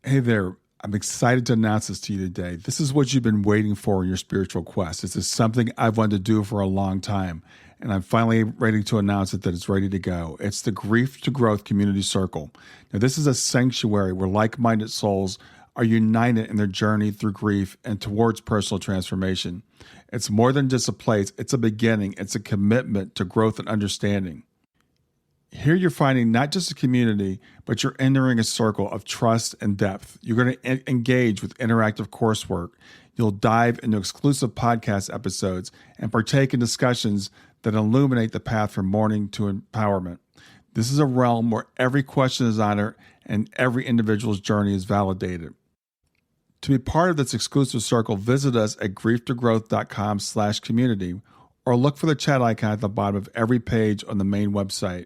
Hey there. I'm excited to announce this to you today. This is what you've been waiting for in your spiritual quest. This is something I've wanted to do for a long time, and I'm finally ready to announce it that it's ready to go. It's the Grief to Growth Community Circle. Now, this is a sanctuary where like-minded souls are united in their journey through grief and towards personal transformation. It's more than just a place, it's a beginning, it's a commitment to growth and understanding. Here you're finding not just a community, but you're entering a circle of trust and depth. You're going to engage with interactive coursework. You'll dive into exclusive podcast episodes and partake in discussions that illuminate the path from mourning to empowerment. This is a realm where every question is honored and every individual's journey is validated. To be part of this exclusive circle, visit us at grieftogrowth.com/community or look for the chat icon at the bottom of every page on the main website.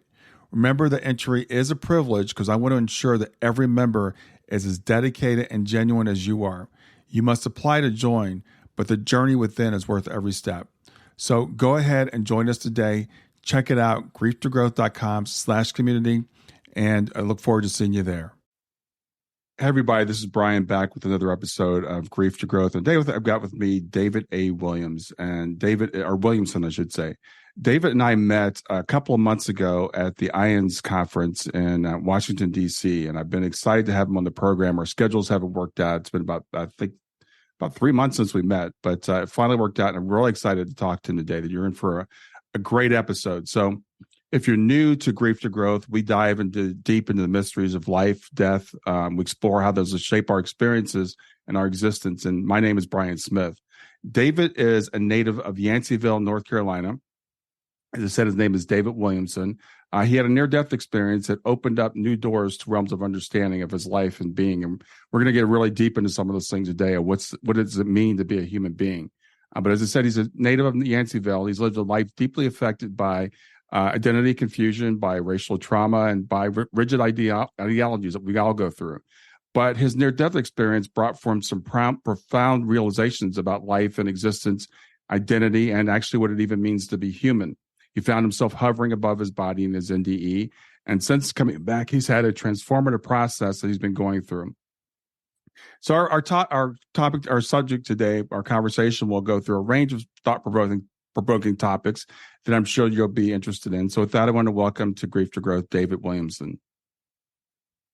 Remember that entry is a privilege because I want to ensure that every member is as dedicated and genuine as you are. You must apply to join, but the journey within is worth every step. So go ahead and join us today. Check it out, grieftogrowth.com/community, and I look forward to seeing you there. Hey everybody, this is Brian back with another episode of Grief to Growth. And today I've got with me David A. Williams and Williamson, I should say. David and I met a couple of months ago at the IONS conference in Washington, D.C., and I've been excited to have him on the program. Our schedules haven't worked out. It's been about 3 months since we met, but it finally worked out, and I'm really excited to talk to him today. That you're in for a great episode. So if you're new to Grief to Growth, we dive deep into the mysteries of life, death. We explore how those shape our experiences and our existence. And my name is Brian Smith. David is a native of Yanceyville, North Carolina. As I said, his name is David Williamson. He had a near-death experience that opened up new doors to realms of understanding of his life and being. And we're going to get really deep into some of those things today. Of what does it mean to be a human being? But as I said, he's a native of Yanceyville. He's lived a life deeply affected by identity confusion, by racial trauma, and by rigid ideologies that we all go through. But his near-death experience brought forth some profound realizations about life and existence, identity, and actually what it even means to be human. He found himself hovering above his body in his NDE. And since coming back, he's had a transformative process that he's been going through. So our subject today, our conversation will go through a range of thought-provoking topics that I'm sure you'll be interested in. So with that, I want to welcome to Grief to Growth, David Williamson.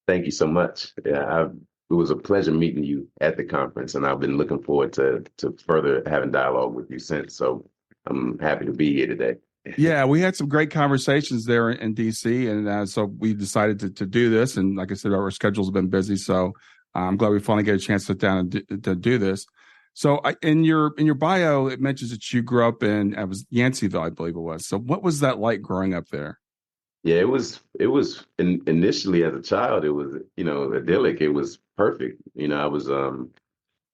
Thank you so much. Yeah, it was a pleasure meeting you at the conference, and I've been looking forward to further having dialogue with you since. So I'm happy to be here today. Yeah, we had some great conversations there in DC, and so we decided to do this. And like I said, our schedules have been busy, so I'm glad we finally get a chance to sit down and to do this. So in your bio, it mentions that you grew up in Yanceyville, I believe it was. So what was that like growing up there? Yeah, it was initially as a child, it was, idyllic. It was perfect. I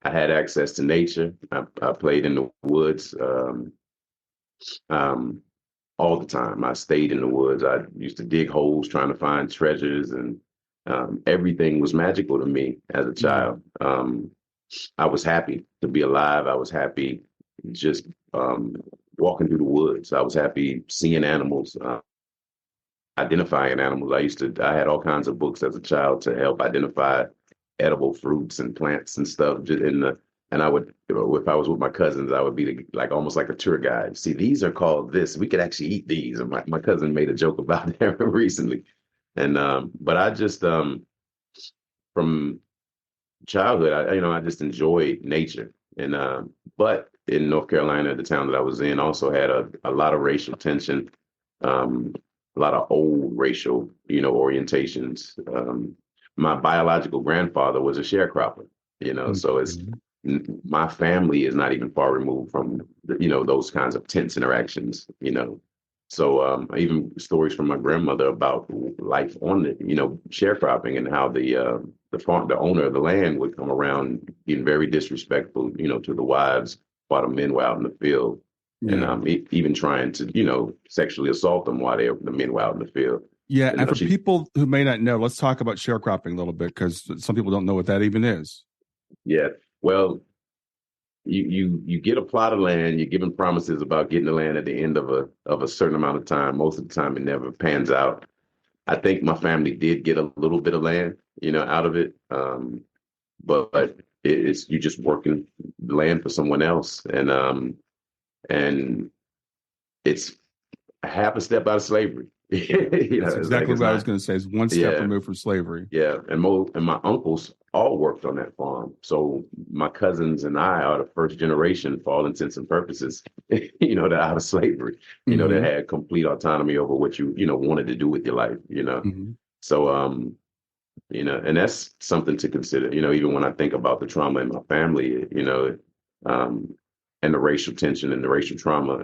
had access to nature. I played in the woods all the time. I stayed in the woods. I used to dig holes trying to find treasures, and everything was magical to me as a child. I was happy to be alive. I was happy just walking through the woods. I was happy seeing animals, identifying animals. I had all kinds of books as a child to help identify edible fruits and plants and stuff. And I would, if I was with my cousins, I would be almost like a tour guide. See, these are called this. We could actually eat these. And my cousin made a joke about that recently. And but I just from childhood, I just enjoyed nature. And but in North Carolina, the town that I was in also had a lot of racial tension, a lot of old racial, orientations. My biological grandfather was a sharecropper, so it's my family is not even far removed from, those kinds of tense interactions, So even stories from my grandmother about life on the, sharecropping, and how the owner of the land would come around being very disrespectful, to the wives while the men were out in the field, and even trying to, sexually assault them while the men were out in the field. Yeah, and for people who may not know, let's talk about sharecropping a little bit, because some people don't know what that even is. Yeah, well, you get a plot of land. You're given promises about getting the land at the end of a certain amount of time. Most of the time, it never pans out. I think my family did get a little bit of land, out of it. but it's you just working land for someone else, and it's half a step out of slavery. That's It's like exactly it's what I was not. going to say. Is one step Yeah, removed from slavery. yeah, and my uncles all worked on that farm. So my cousins and I are the first generation, for all intents and purposes, that out of slavery, that Mm-hmm. had complete autonomy over what you wanted to do with your life. Mm-hmm. So and that's something to consider. Even when I think about the trauma in my family, um, and the racial tension and the racial trauma,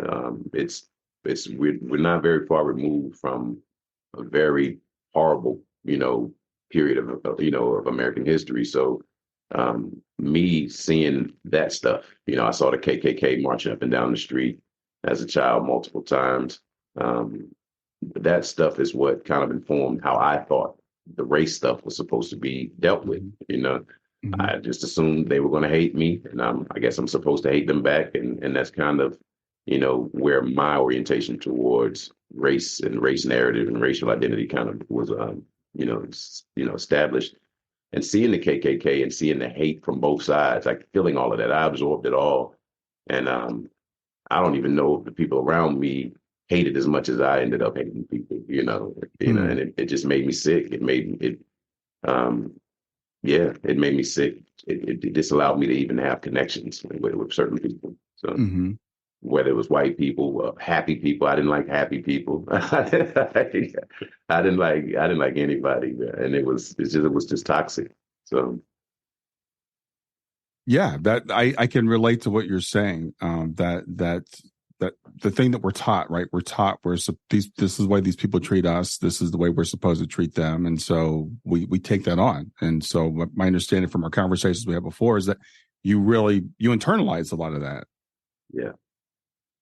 we're not very far removed from a very horrible, period of American history. So, me seeing that stuff, I saw the KKK marching up and down the street as a child multiple times. Um, that stuff is what kind of informed how I thought the race stuff was supposed to be dealt with. Mm-hmm. I just assumed they were going to hate me, and I guess I'm supposed to hate them back, and that's kind of, where my orientation towards race and race narrative and racial identity kind of was, established. And seeing the KKK and seeing the hate from both sides, like feeling all of that, I absorbed it all, and I don't even know if the people around me hated as much as I ended up hating people, Mm-hmm. and it just made me sick. Um, yeah, it made me sick. It disallowed me to even have connections with certain people. So Mm-hmm. whether it was white people, happy people, I didn't like happy people. I didn't like anybody, and it was just toxic. So Yeah, that I can relate to what you're saying. That the thing that we're taught, right? We're taught this is the way these people treat us. This is the way we're supposed to treat them, and so we take that on. And so my understanding from our conversations we had before is that you internalize a lot of that. yeah,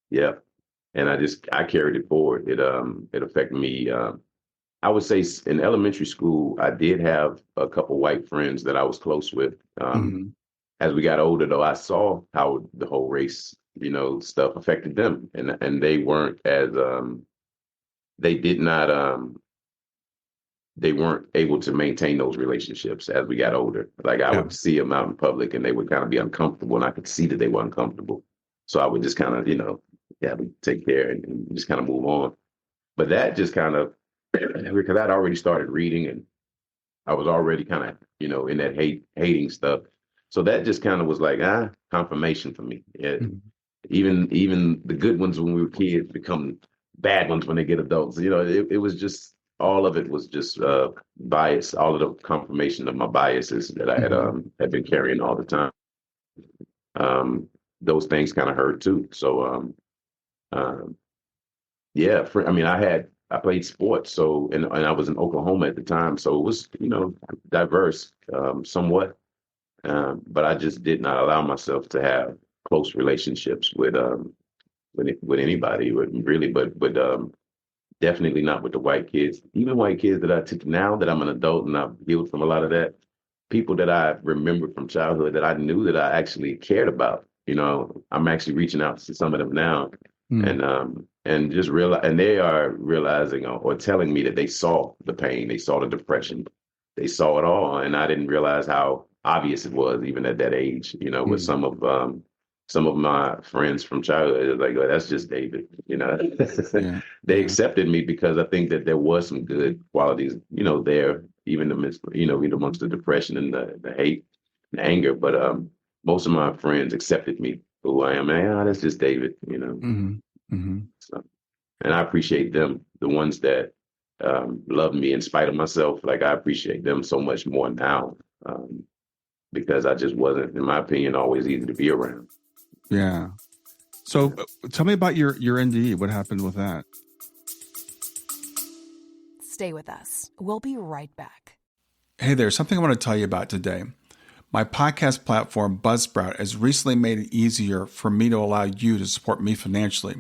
yeah, and I carried it forward. It affected me. I would say in elementary school, I did have a couple white friends that I was close with. Mm-hmm. As we got older, though, I saw how the whole race, stuff affected them, and they weren't as they did not they weren't able to maintain those relationships as we got older. Like I Yeah. would see them out in public, and they would kind of be uncomfortable, and I could see that they were uncomfortable. So I would just kind of, yeah, take care and just kind of move on. But that just kind of because I'd already started reading and I was already kind of, in that hating stuff. So that just kind of was like, confirmation for me. Yeah. Mm-hmm. Even the good ones when we were kids become bad ones when they get adults. It was just all of it was just bias, all of the confirmation of my biases that I Mm-hmm. had been carrying all the time. Um, those things kind of hurt too. So um, yeah, I played sports, so and I was in Oklahoma at the time, so it was diverse somewhat, but I just did not allow myself to have close relationships with anybody, really, but definitely not with the white kids. Even white kids that I took now that I'm an adult and I've healed from a lot of that. People that I remembered from childhood that I knew that I actually cared about. I'm actually reaching out to some of them now, and just realize, and they are realizing or telling me that they saw the pain, they saw the depression, they saw it all, and I didn't realize how obvious it was even at that age. With Mm-hmm. some of my friends from childhood, like, oh, that's just David. Yeah. They Yeah. accepted me because I think that there was some good qualities, there, even amidst, even amongst the depression and the hate and anger. But most of my friends accepted me for who I am. And that's just David. Mm-hmm. Mm-hmm. So, and I appreciate them, the ones that love me in spite of myself. Like I appreciate them so much more now because I just wasn't, in my opinion, always easy to be around. Yeah. Yeah. So tell me about your NDE. What happened with that? Stay with us. We'll be right back. Hey there, something I want to tell you about today. My podcast platform, Buzzsprout, has recently made it easier for me to allow you to support me financially.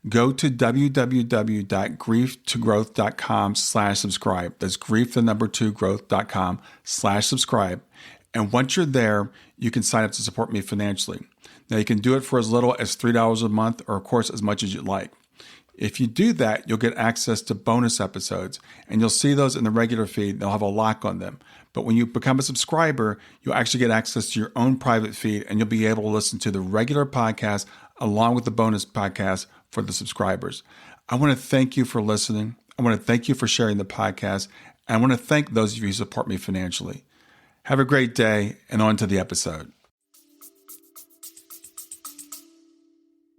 Go to www.grieftogrowth.com/subscribe. That's grief, the number 2, growth.com/subscribe. And once you're there, you can sign up to support me financially. Now, you can do it for as little as $3 a month or, of course, as much as you'd like. If you do that, you'll get access to bonus episodes, and you'll see those in the regular feed. They'll have a lock on them. But when you become a subscriber, you'll actually get access to your own private feed, and you'll be able to listen to the regular podcast along with the bonus podcast for the subscribers. I want to thank you for listening. I want to thank you for sharing the podcast. And I want to thank those of you who support me financially. Have a great day, and on to the episode.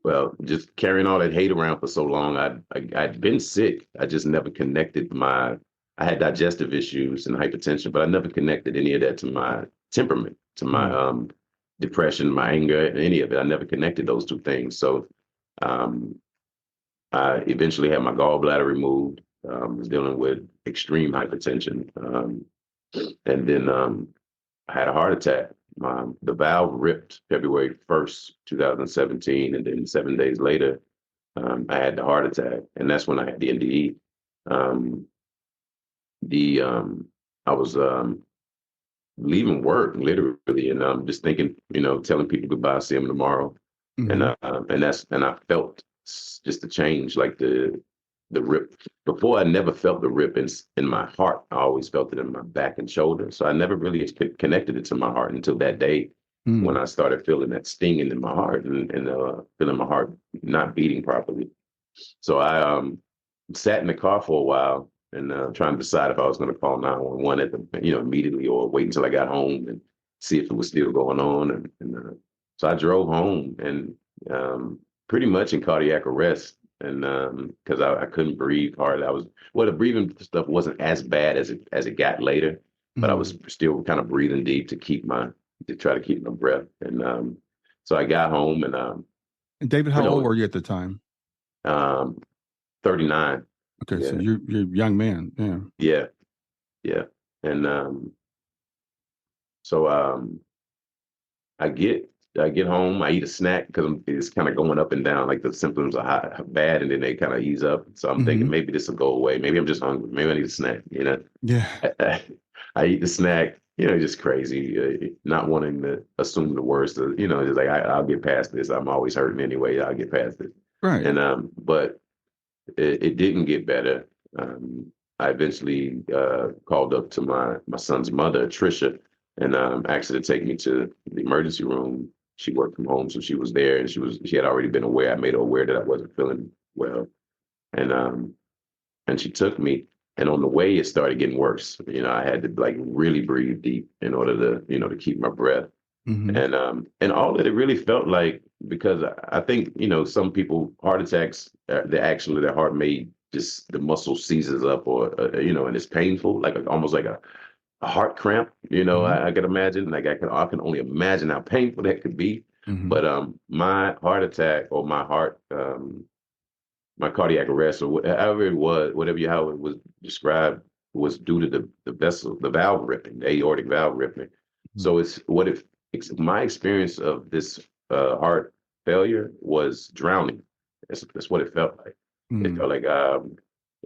Well, just carrying all that hate around for so long, I'd been sick. I just never connected I had digestive issues and hypertension, but I never connected any of that to my temperament, to my depression, my anger, any of it. I never connected those two things. So I eventually had my gallbladder removed, was dealing with extreme hypertension. And then I had a heart attack. The valve ripped February 1st, 2017. And then 7 days later, I had the heart attack. And that's when I had the NDE. I was leaving work literally, and just thinking, telling people goodbye, see them tomorrow. Mm-hmm. And I felt just the change, like the rip. Before, I never felt the rip in my heart. I always felt it in my back and shoulder. So I never really connected it to my heart until that day when I started feeling that stinging in my heart and feeling my heart not beating properly. So I sat in the car for a while and trying to decide if I was going to call 911 immediately, or wait until I got home and see if it was still going on. And so I drove home and pretty much in cardiac arrest. And because I couldn't breathe hard. The breathing stuff wasn't as bad as it got later, but I was still kind of breathing deep to try to keep my breath. And so I got home and David, how old were you at the time? 39. Okay, yeah. So you're a young man. Yeah. Yeah. And so I get home, I eat a snack because it's kind of going up and down, like the symptoms are bad and then they kind of ease up. So I'm thinking maybe this will go away. Maybe I'm just hungry. Maybe I need a snack, Yeah. I eat the snack, just crazy, not wanting to assume the worst. Just like, I'll get past this. I'm always hurting anyway. I'll get past it. Right. And, but it didn't get better. I eventually called up to my son's mother, Trisha, and asked her to take me to the emergency room. She worked from home, so she was there, and she had already been aware. I made her aware that I wasn't feeling well, and she took me. And on the way, it started getting worse. I had to like really breathe deep in order to to keep my breath. Mm-hmm. And all that it really felt like, because I think some people, heart attacks, actually their heart made just the muscle seizes up, or and it's painful, like almost like a heart cramp, I can imagine, like I can only imagine how painful that could be. Mm-hmm. But my heart attack, or my heart, my cardiac arrest, or however it was, how it was described, was due to the valve ripping, the aortic valve ripping. Mm-hmm. So it's my experience of this heart failure was drowning. That's what it felt like. Mm-hmm. It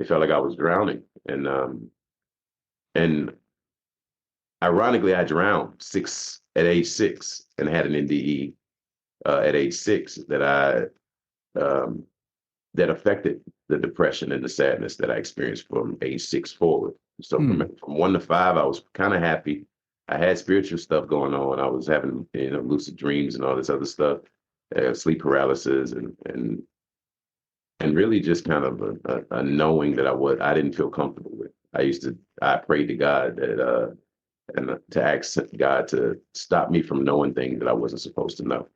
felt like I was drowning, and ironically, I drowned at age 6 and had an NDE at age 6 that affected the depression and the sadness that I experienced from age 6 forward. So from 1 to 5, I was kind of happy. I had spiritual stuff going on. I was having lucid dreams and all this other stuff, sleep paralysis, and really just kind of a knowing that I didn't feel comfortable with. I prayed to God that and to ask God to stop me from knowing things that I wasn't supposed to know,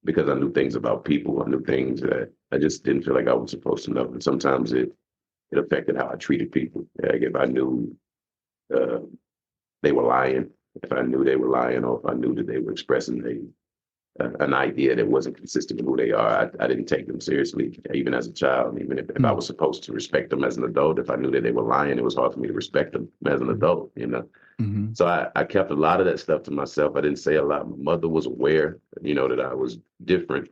because I knew things about people. I knew things that I just didn't feel like I was supposed to know. And sometimes it affected how I treated people. Like if I knew they were lying, if I knew they were lying, or if I knew that they were expressing an idea that wasn't consistent with who they are, I didn't take them seriously, even as a child. Even if I was supposed to respect them as an adult, if I knew that they were lying, it was hard for me to respect them as an adult, Mm-hmm. So I kept a lot of that stuff to myself. I didn't say a lot. My mother was aware, that I was different.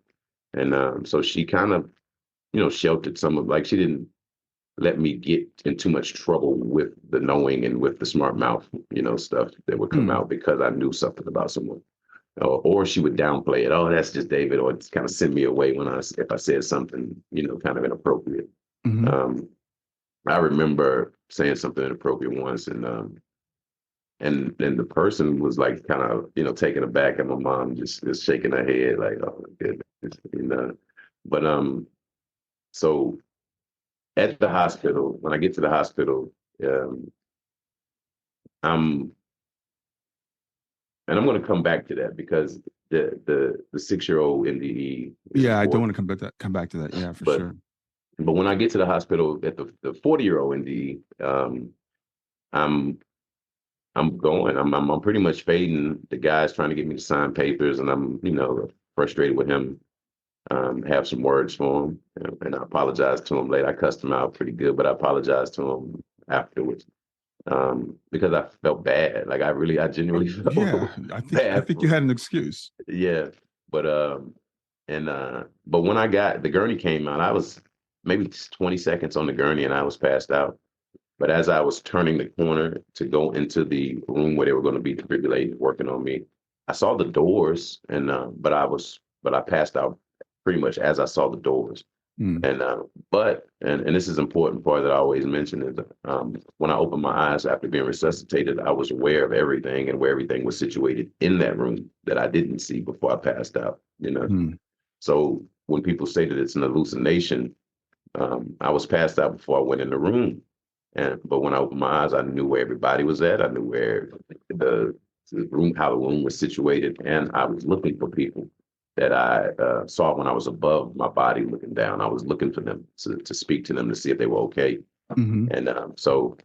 And so she kind of, sheltered some of, like, she didn't let me get in too much trouble with the knowing and with the smart mouth, stuff that would come out because I knew something about someone. or she would downplay it. Oh, that's just David, or just kind of send me away if I said something, kind of inappropriate. Hmm. I remember saying something inappropriate once, and the person was like kind of taken aback, and my mom just shaking her head like, oh my goodness. But so at the hospital, when I get to the hospital, um, I'm and I'm going to come back to that because the 6-year-old NDE is Yeah, I don't want important. to come back to that. Yeah, for But sure. but when I get to the hospital at the 40-year-old NDE, I'm I'm pretty much fading. The guy's trying to get me to sign papers, and I'm frustrated with him. Have some words for him, and I apologize to him later. I cussed him out pretty good, but I apologized to him afterwards because I felt bad. Like I genuinely Yeah, felt I bad think you for had an excuse. yeah. But but when I got the gurney came out, I was maybe 20 seconds on the gurney, and I was passed out. But as I was turning the corner to go into the room where they were going to be defibrillating, working on me, I saw the doors, and but I passed out pretty much as I saw the doors. Mm. And and this is an important part that I always mention is when I opened my eyes after being resuscitated, I was aware of everything and where everything was situated in that room that I didn't see before I passed out. Mm. So when people say that it's an hallucination, I was passed out before I went in the room. But when I opened my eyes, I knew where everybody was at. I knew where the room, how the room was situated, and I was looking for people that I saw when I was above my body, looking down. I was looking for them to speak to them to see if they were okay. Hmm. And so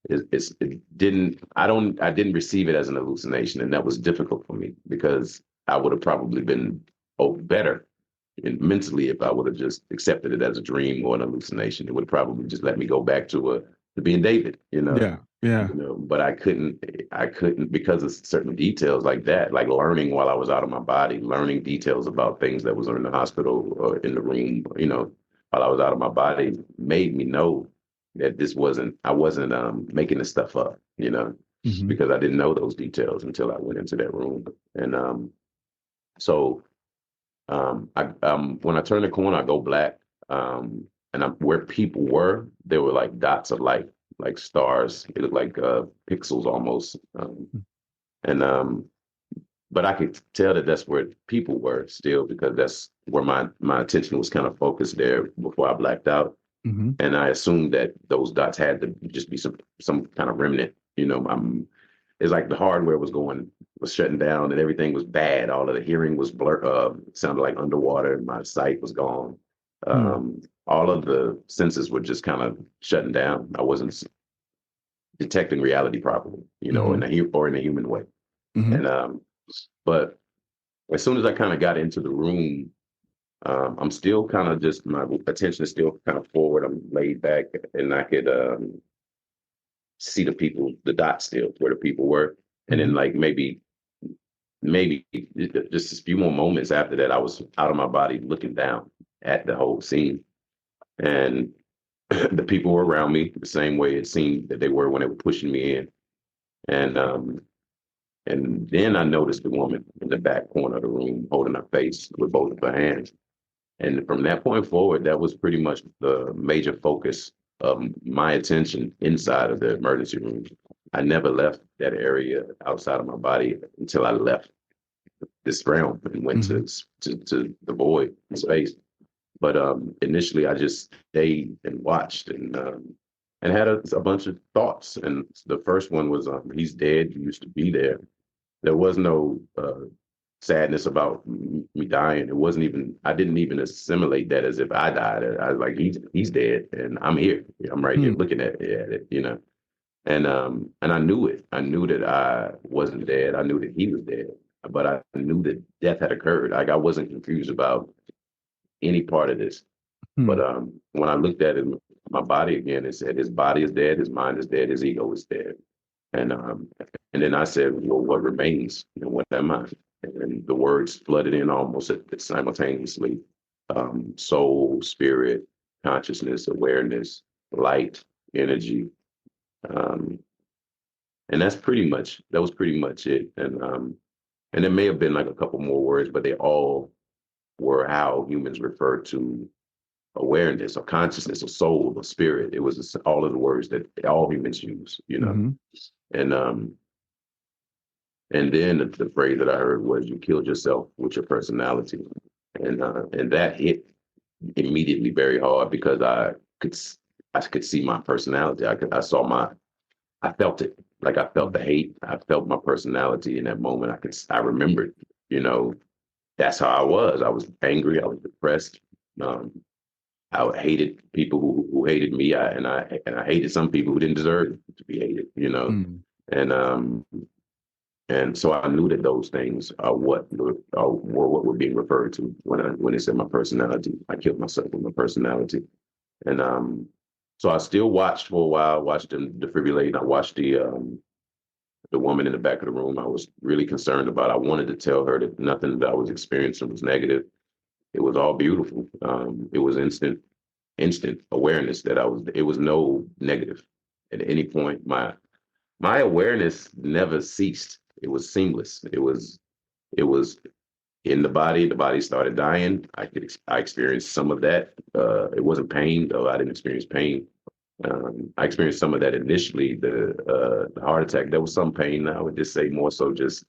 it didn't. I didn't receive it as an hallucination, and that was difficult for me because I would have probably been better and mentally if I would have just accepted it as a dream or an hallucination. It would have probably just let me go back to being David. Yeah, yeah. But I couldn't because of certain details like that, like learning while I was out of my body, learning details about things that was in the hospital or in the room, while I was out of my body, made me know that I wasn't making this stuff up, Hmm. because I didn't know those details until I went into that room. And so when I turn the corner, I go black. And where people were, there were like dots of light, like stars. It looked like pixels almost. And but I could tell that that's where people were still because that's where my attention was kind of focused there before I blacked out. Hmm. And I assumed that those dots had to just be some kind of remnant. It's like the hardware was shutting down and everything was bad. All of the hearing was blur. Sounded like underwater. My sight was gone. Mm. All of the senses were just kind of shutting down. I wasn't detecting reality properly, Hmm. in a human way. Hmm. And but as soon as I kind of got into the room, I'm still kind of just my attention is still kind of forward. I'm laid back, and I could see the dots still where the people were. And then Hmm. like maybe just a few more moments after that, I was out of my body looking down at the whole scene. And the people were around me the same way it seemed that they were when they were pushing me in. And then I noticed the woman in the back corner of the room holding her face with both of her hands. And from that point forward, that was pretty much the major focus of my attention inside of the emergency room. I never left that area outside of my body until I left this realm and went Hmm. to the void in space. But initially, I just stayed and watched and had a bunch of thoughts. And the first one was, "He's dead. He used to be there." There was no sadness about me dying. It wasn't even. I didn't even assimilate that as if I died. I was like, "He's dead, and I'm here. I'm right here Mm. looking at it." And I knew it. I knew that I wasn't dead. I knew that he was dead. But I knew that death had occurred. Like I wasn't confused about any part of this. But Mm. when I looked at it, my body again, it said his body is dead, his mind is dead, his ego is dead. And then I said, well, what remains? What am I? And the words flooded in almost simultaneously. Soul, spirit, consciousness, awareness, light, energy. Um, and that was pretty much it. And And there may have been like a couple more words, but they all were how humans refer to awareness or consciousness or soul or spirit. It was all of the words that all humans use, you know. Mm-hmm. And then the phrase that I heard was, "You killed yourself with your personality," and that hit immediately very hard because I could see my personality. I felt it. Like I felt the hate. I felt my personality in that moment. I remembered, you know, that's how I was. I was angry. I was depressed. Um, I hated people who hated me. I hated some people who didn't deserve to be hated, you know. Mm. And so I knew that those things are were what were being referred to when they said my personality. I killed myself with my personality. And so I still watched for a while, watched them defibrillate. I watched the woman in the back of the room. I was really concerned about. I wanted to tell her that nothing that I was experiencing was negative. It was all beautiful. It was instant awareness that it was no negative at any point. My awareness never ceased. It was seamless. It was in the body. The body started dying. I experienced some of that. It wasn't pain, though. I didn't experience pain. I experienced some of that initially. The heart attack. There was some pain. I would just say more so just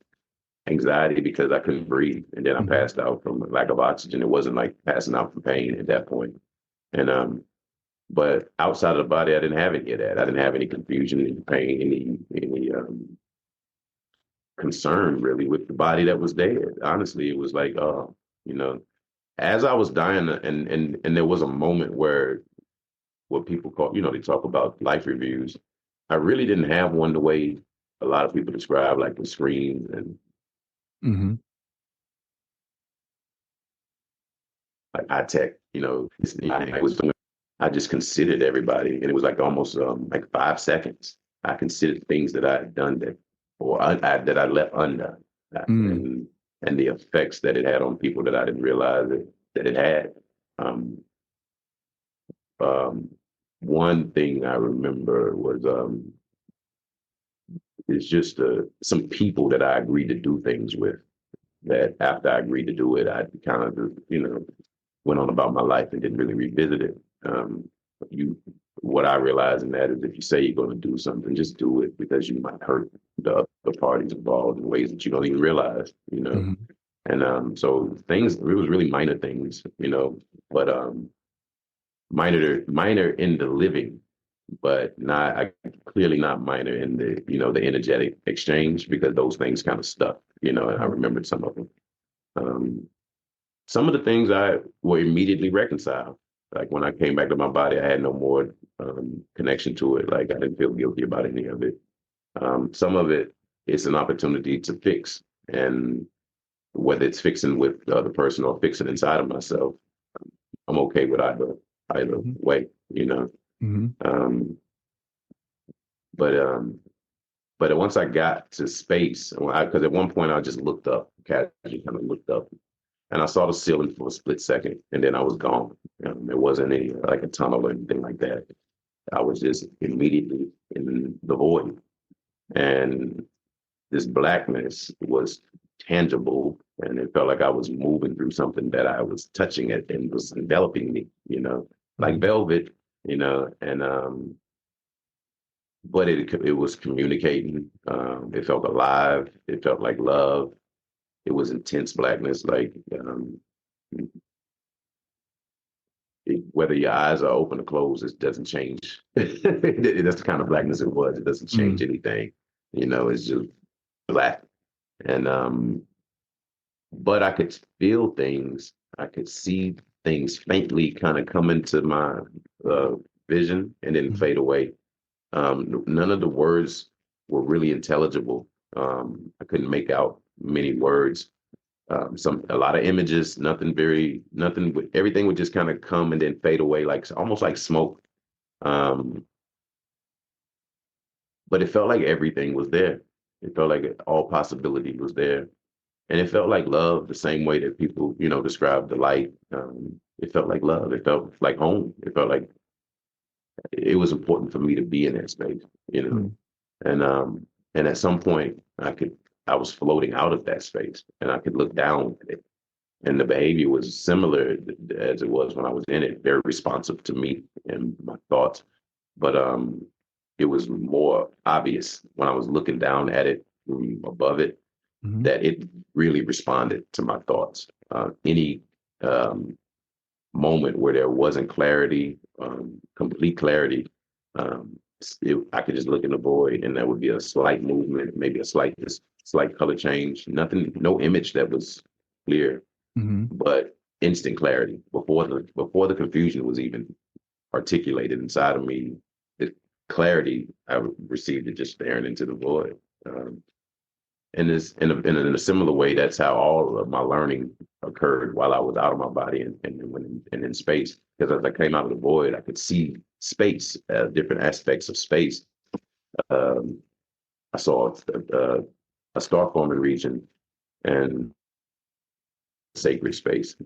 anxiety because I couldn't breathe, and then I passed out from lack of oxygen. It wasn't like passing out from pain at that point. And but outside of the body, I didn't have any of that. I didn't have any confusion, any pain, any concern really with the body that was dead. Honestly, it was like, you know, as I was dying, and there was a moment where what people call, you know, they talk about life reviews. I really didn't have one the way a lot of people describe, like the screams and Mm-hmm. like high tech. You know, I just considered everybody, and it was like almost like 5 seconds. I considered things that I had done that I left undone, Mm. and the effects that it had on people that I didn't realize that it had. Um, One thing I remember was it's just some people that I agreed to do things with. That after I agreed to do it, I kind of, you know, went on about my life and didn't really revisit it. You, what I realized in that is if you say you're going to do something, just do it because you might hurt the parties involved in ways that you don't even realize, you know. Mm-hmm. And so things, it was really minor things, you know, but minor in the living, but clearly not minor in the, you know, the energetic exchange because those things kind of stuck, you know, and I remembered some of them. Some of the things I were immediately reconciled. Like when I came back to my body, I had no more connection to it. Like I didn't feel guilty about any of it. Some of it is an opportunity to fix, and whether it's fixing with the other person or fixing inside of myself, I'm okay with either Mm-hmm. way, you know. Mm-hmm. But once I got to space, because at one point I just looked up, casually kind of looked up, and I saw the ceiling for a split second, and then I was gone. There wasn't any like a tunnel or anything like that. I was just immediately in the void, and this blackness was tangible, and it felt like I was moving through something that I was touching it and was enveloping me, you know, like velvet, you know, and but it was communicating. It felt alive. It felt like love. It was intense blackness, like whether your eyes are open or closed, it doesn't change. That's the kind of blackness it was. It doesn't change anything. You know, it's just black. And but I could feel things. I could see things faintly kind of come into my vision and then fade away. None of the words were really intelligible. I couldn't make out many words. A lot of images, everything would just kind of come and then fade away, like almost like smoke. But it felt like everything was there. It felt like all possibility was there. And it felt like love, the same way that people, you know, describe the light. It felt like love. It felt like home. It felt like it was important for me to be in that space, you know. And at some point, I was floating out of that space, and I could look down at it. And the behavior was similar as it was when I was in it, very responsive to me and my thoughts. But it was more obvious when I was looking down at it from above it that it really responded to my thoughts. Any moment where there wasn't clarity, complete clarity, I could just look in the void, and there would be a slight movement, maybe a slight color change. Nothing, no image that was clear, but instant clarity before the confusion was even articulated inside of me. The clarity I received it just staring into the void. And this in a similar way, that's how all of my learning occurred while I was out of my body and in space. Because as I came out of the void, I could see space, different aspects of space. I saw a star forming region and sacred space.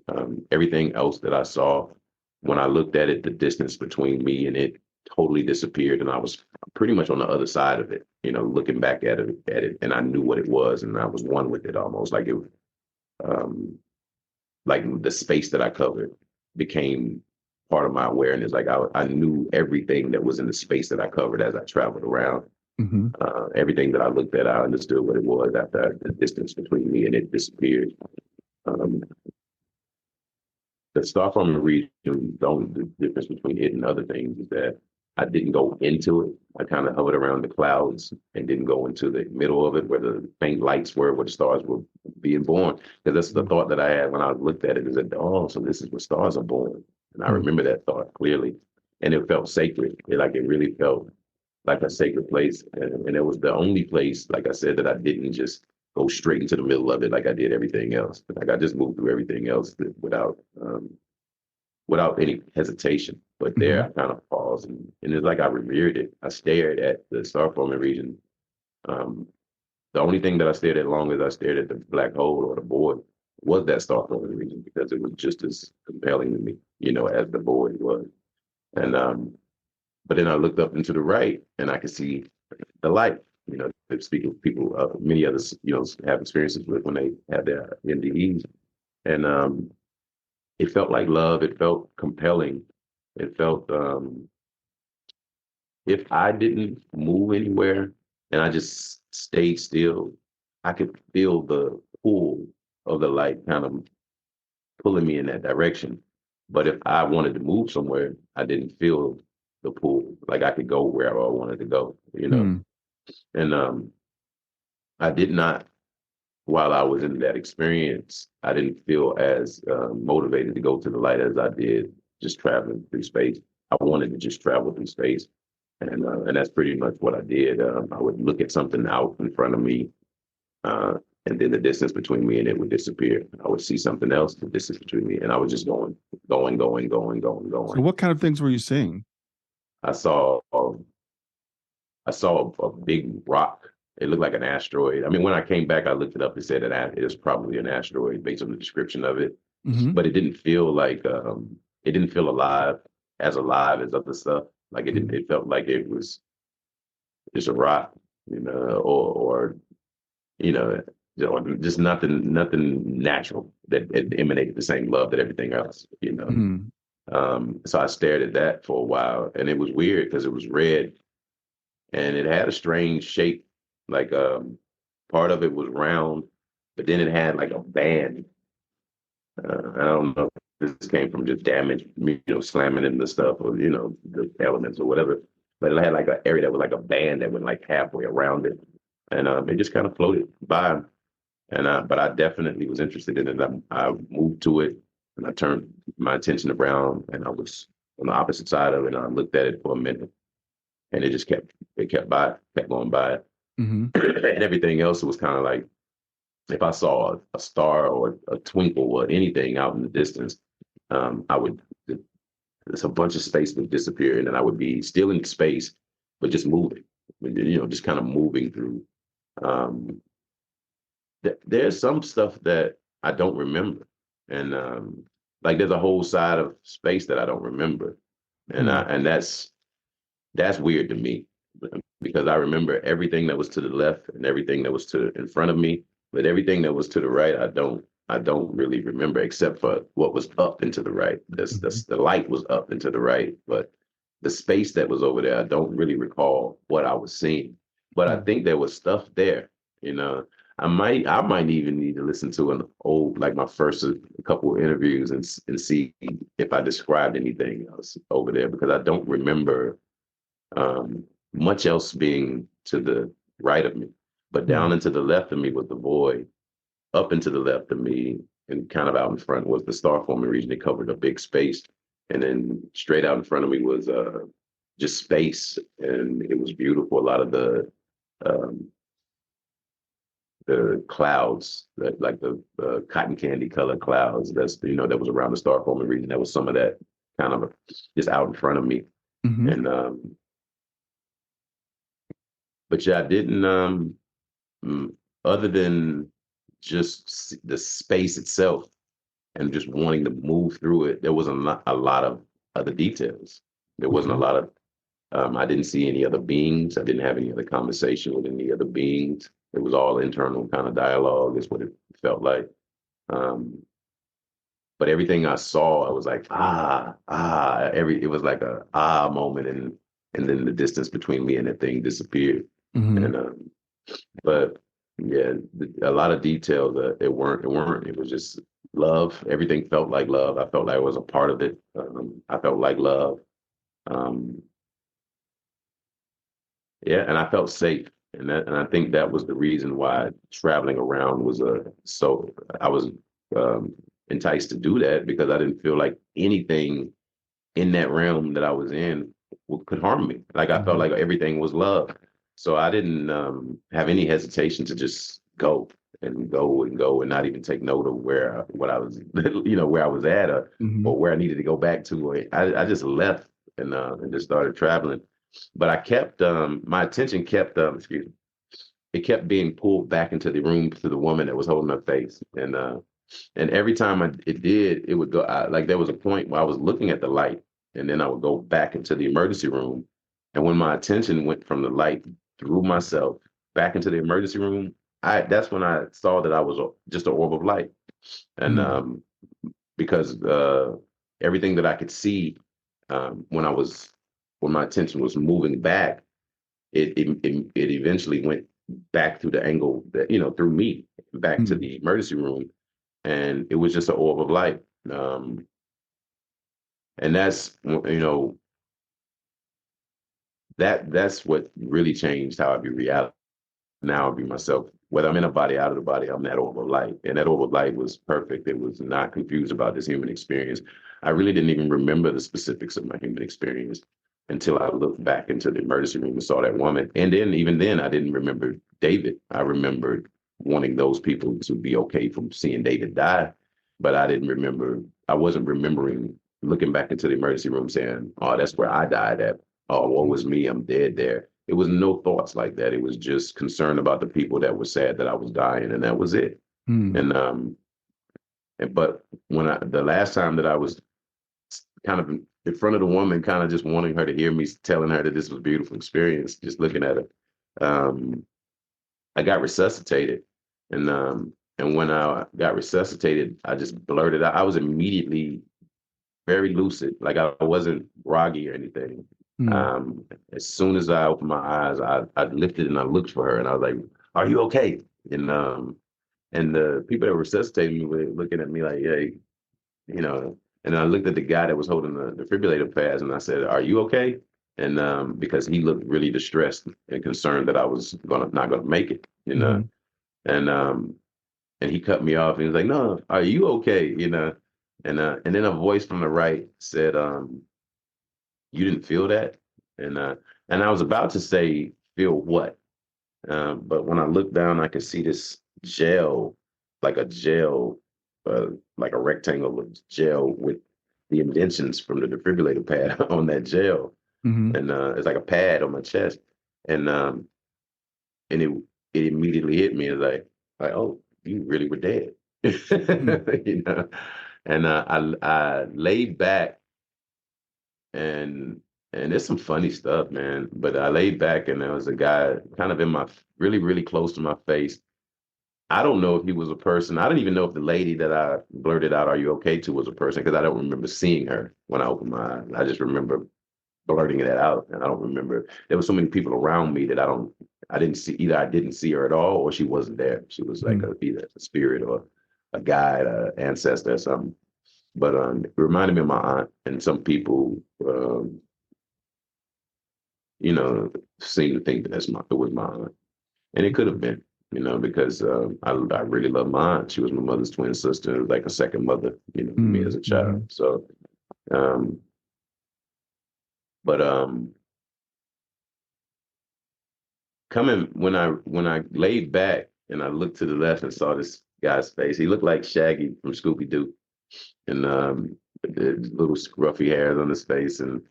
Everything else that I saw, when I looked at it, the distance between me and it totally disappeared, and I was pretty much on the other side of it, looking back at it, and I knew what it was, and I was one with it, almost like it, like the space that I covered became part of my awareness. Like I knew everything that was in the space that I covered as I traveled around. Everything that I looked at, I understood what it was after the distance between me and it disappeared. The star forming region, the difference between it and other things is that I didn't go into it. I kind of hovered around the clouds and didn't go into the middle of it where the faint lights were, where the stars were being born. Because that's the thought that I had when I looked at it, is that, oh, so this is where stars are born. And I remember that thought clearly. And it felt sacred. It really felt like a sacred place. And it was the only place, like I said, that I didn't just go straight into the middle of it like I did everything else. Like I just moved through everything else without any hesitation. But there I kind of paused, and it's like I revered it. I stared at the star forming region. The only thing that I stared at long as I stared at the black hole or the void was that star forming region, because it was just as compelling to me, as the void was. And but then I looked up into the right, and I could see the light. Speaking of people, many others, have experiences with when they have their MDEs, and it felt like love. It felt compelling. It felt, if I didn't move anywhere and I just stayed still, I could feel the pull of the light kind of pulling me in that direction. But if I wanted to move somewhere, I didn't feel the pull. Like I could go wherever I wanted to go, And I did not, while I was in that experience, I didn't feel as motivated to go to the light as I did just traveling through space. I wanted to just travel through space. And that's pretty much what I did. I would look at something out in front of me, and then the distance between me and it would disappear. I would see something else, the distance between me, and I was just going. So what kind of things were you seeing? I saw a big rock. It looked like an asteroid. I mean, when I came back, I looked it up and said that it was probably an asteroid based on the description of it. But it didn't feel like, it didn't feel alive as other stuff. Like it felt like it was just a rock, or just nothing natural that it emanated the same love that everything else, So I stared at that for a while, and it was weird because it was red and it had a strange shape. Like part of it was round, but then it had like a band. I don't know if this came from just damage, slamming into stuff or, the elements or whatever. But it had like an area that was like a band that went like halfway around it. And it just kind of floated by. But I definitely was interested in it. I moved to it, and I turned my attention around, and I was on the opposite side of it, and I looked at it for a minute. And it just kept going by. And everything else was kind of like, if I saw a star or a twinkle or anything out in the distance, there's a bunch of space would disappear, and then I would be still in space, but just moving, just kind of moving through. There's some stuff that I don't remember, and like there's a whole side of space that I don't remember, and that's weird to me. because I remember everything that was to the left and everything that was in front of me, but everything that was to the right, I don't really remember except for what was up and to the right. The light was up and to the right, but the space that was over there, I don't really recall what I was seeing. But I think there was stuff there, you know. I might even need to listen to an old, like my first couple of interviews and see if I described anything else over there, because I don't remember much else being to the right of me. But down and to the left of me was the void. Up and to the left of me and kind of out in front was the star forming region. It covered a big space. And then straight out in front of me was just space. And it was beautiful. A lot of the clouds, that like the cotton candy colored clouds, that was around the star forming region. That was some of that kind of just out in front of me. And but yeah, I didn't other than just the space itself and just wanting to move through it, there wasn't a lot of other details. There wasn't a lot of I didn't see any other beings. I didn't have any other conversation with any other beings. It was all internal kind of dialogue is what it felt like. But everything I saw, I was like, it was like a moment, and then the distance between me and that thing disappeared. And but yeah, a lot of details it weren't. It was just love. Everything felt like love. I felt like I was a part of it. I felt like love. Yeah, and I felt safe. And I think that was the reason why traveling around was so I was enticed to do that, because I didn't feel like anything in that realm that I was in could harm me. Like I felt like everything was love. So I didn't have any hesitation to just go and not even take note of what I was, where I was at or where I needed to go back to. I just left and just started traveling. But I kept my attention kept it kept being pulled back into the room to the woman that was holding her face, and every time it did, it would go like there was a point where I was looking at the light, and then I would go back into the emergency room, and when my attention went from the light through myself back into the emergency room, that's when I saw that I was just an orb of light, and because everything that I could see when my attention was moving back, it eventually went back through the angle that, through me back to the emergency room. And it was just an orb of light. And that's, that's what really changed how I view reality. Now I view myself, whether I'm in a body, out of the body, I'm that orb of light. And that orb of light was perfect. It was not confused about this human experience. I really didn't even remember the specifics of my human experience until I looked back into the emergency room and saw that woman. And then, even then, I didn't remember David. I remembered wanting those people to be okay from seeing David die, but I wasn't remembering looking back into the emergency room saying, oh, that's where I died at. Oh, what was me? I'm dead there. It was no thoughts like that. It was just concern about the people that were sad that I was dying, and that was it. But the last time that I was kind of in front of the woman, kind of just wanting her to hear me telling her that this was a beautiful experience, just looking at her, I got resuscitated. And when I got resuscitated, I just blurted out. I was immediately very lucid. Like I wasn't groggy or anything. As soon as I opened my eyes, I lifted and I looked for her, and I was like, "Are you okay?" And the people that were resuscitating me were looking at me like, "Hey," And I looked at the guy that was holding the defibrillator pads, and I said, "Are you okay?" And because he looked really distressed and concerned that I was not gonna make it, and he cut me off and he was like, "No, are you okay?" And then a voice from the right said, "You didn't feel that?" And I was about to say, "Feel what?" But when I looked down, I could see this gel, like a gel, like a rectangle of gel with the indentions from the defibrillator pad on that gel. And it's like a pad on my chest. And it immediately hit me. It's like, oh, you really were dead. And I laid back and And there's some funny stuff, man. But I laid back and there was a guy kind of in my really, really close to my face. I don't know if he was a person. I didn't even know if the lady that I blurted out, "Are you okay?" to was a person because I don't remember seeing her when I opened my eyes. I just remember blurting that out. And I don't remember. There were so many people around me that I didn't see, either I didn't see her at all or she wasn't there. She was like either a spirit or a guide, an ancestor or something. But it reminded me of my aunt, and some people, you know, seem to think that it was my aunt. And it could have been, because I really love my aunt. She was my mother's twin sister, like a second mother, to me as a child. So, but coming when I laid back and I looked to the left and saw this guy's face, he looked like Shaggy from Scooby Doo, and the little scruffy hairs on his face, and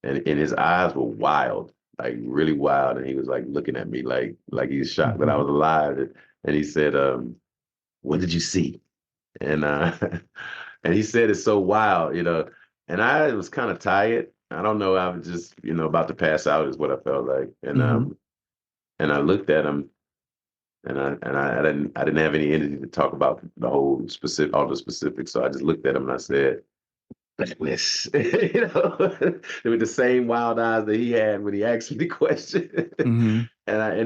his eyes were wild, like really wild, and he was like looking at me like he's shocked that I was alive, and he said, "What did you see?" And and he said it's so wild, and I was kind of tired. I don't know. I was just, about to pass out is what I felt like. And I looked at him, and I didn't have any energy to talk about all the specifics. So I just looked at him and I said, "Blackness." They were the same wild eyes that he had when he asked me the question. And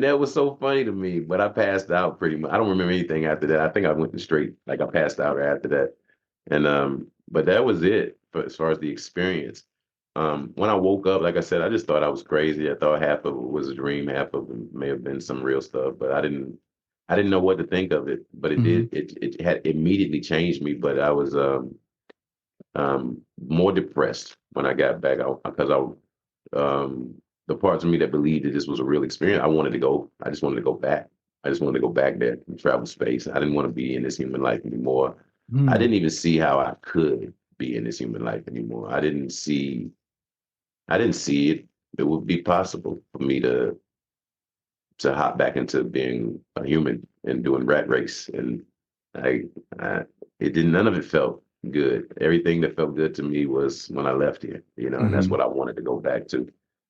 that was so funny to me. But I passed out pretty much. I don't remember anything after that. I think I went straight, like I passed out after that. And but that was it as far as the experience. When I woke up, like I said, I just thought I was crazy. I thought half of it was a dream, half of it may have been some real stuff, but I didn't know what to think of it. But it had immediately changed me. But I was more depressed when I got back because the parts of me that believed that this was a real experience, I just wanted to go back. I just wanted to go back there and travel space. I didn't want to be in this human life anymore. I didn't even see how I could be in this human life anymore. I didn't see it. It would be possible for me to hop back into being a human and doing rat race. And none of it felt good. Everything that felt good to me was when I left here, and that's what I wanted to go back to.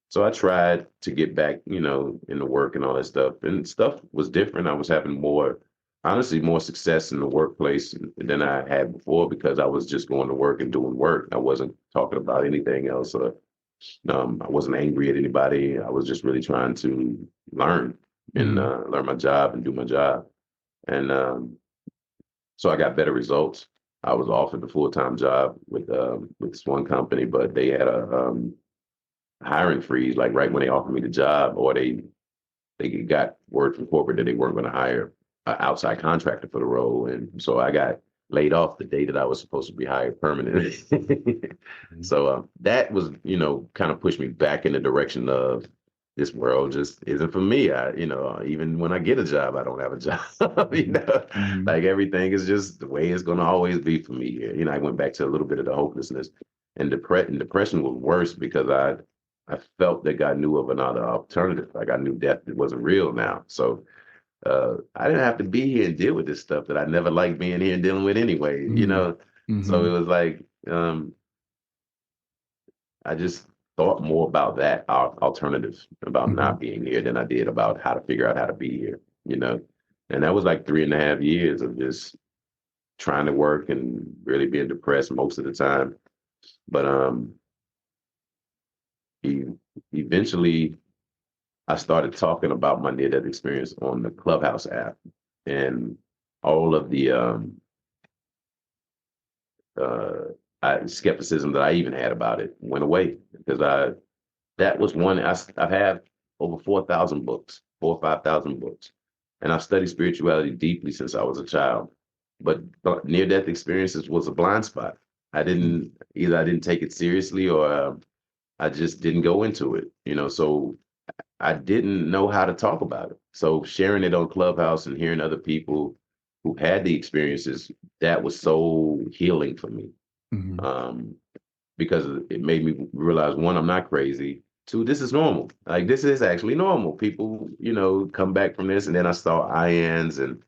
So I tried to get back, into work and all that stuff, and stuff was different. I was having more success in the workplace than I had before because I was just going to work and doing work. I wasn't talking about anything else. Or, I wasn't angry at anybody. I was just really trying to learn and learn my job and do my job. And so I got better results. I was offered the full-time job with this one company, but they had a hiring freeze, like right when they offered me the job, or they got word from corporate that they weren't going to hire an outside contractor for the role. And so I got laid off the day that I was supposed to be hired permanently. So that was, kind of pushed me back in the direction of this world just isn't for me. Even when I get a job, I don't have a job, like everything is just the way it's going to always be for me here. I went back to a little bit of the hopelessness, and depression was worse because I felt that God knew of another alternative. Like I knew death wasn't real now. So I didn't have to be here and deal with this stuff that I never liked being here and dealing with anyway, So it was like, I just thought more about that alternative, about not being here than I did about how to figure out how to be here, And that was like 3.5 years of just trying to work and really being depressed most of the time. But eventually I started talking about my near-death experience on the Clubhouse app, and all of the skepticism that I even had about it went away because that was one. I have over 4,000 books, 4 or 5,000 books, and I've studied spirituality deeply since I was a child. But near-death experiences was a blind spot. I didn't take it seriously, or I just didn't go into it, So I didn't know how to talk about it. So sharing it on Clubhouse and hearing other people who had the experiences, that was so healing for me. Because it made me realize, one, I'm not crazy. Two, this is normal. Like this is actually normal. People, come back from this. And then I saw IANs and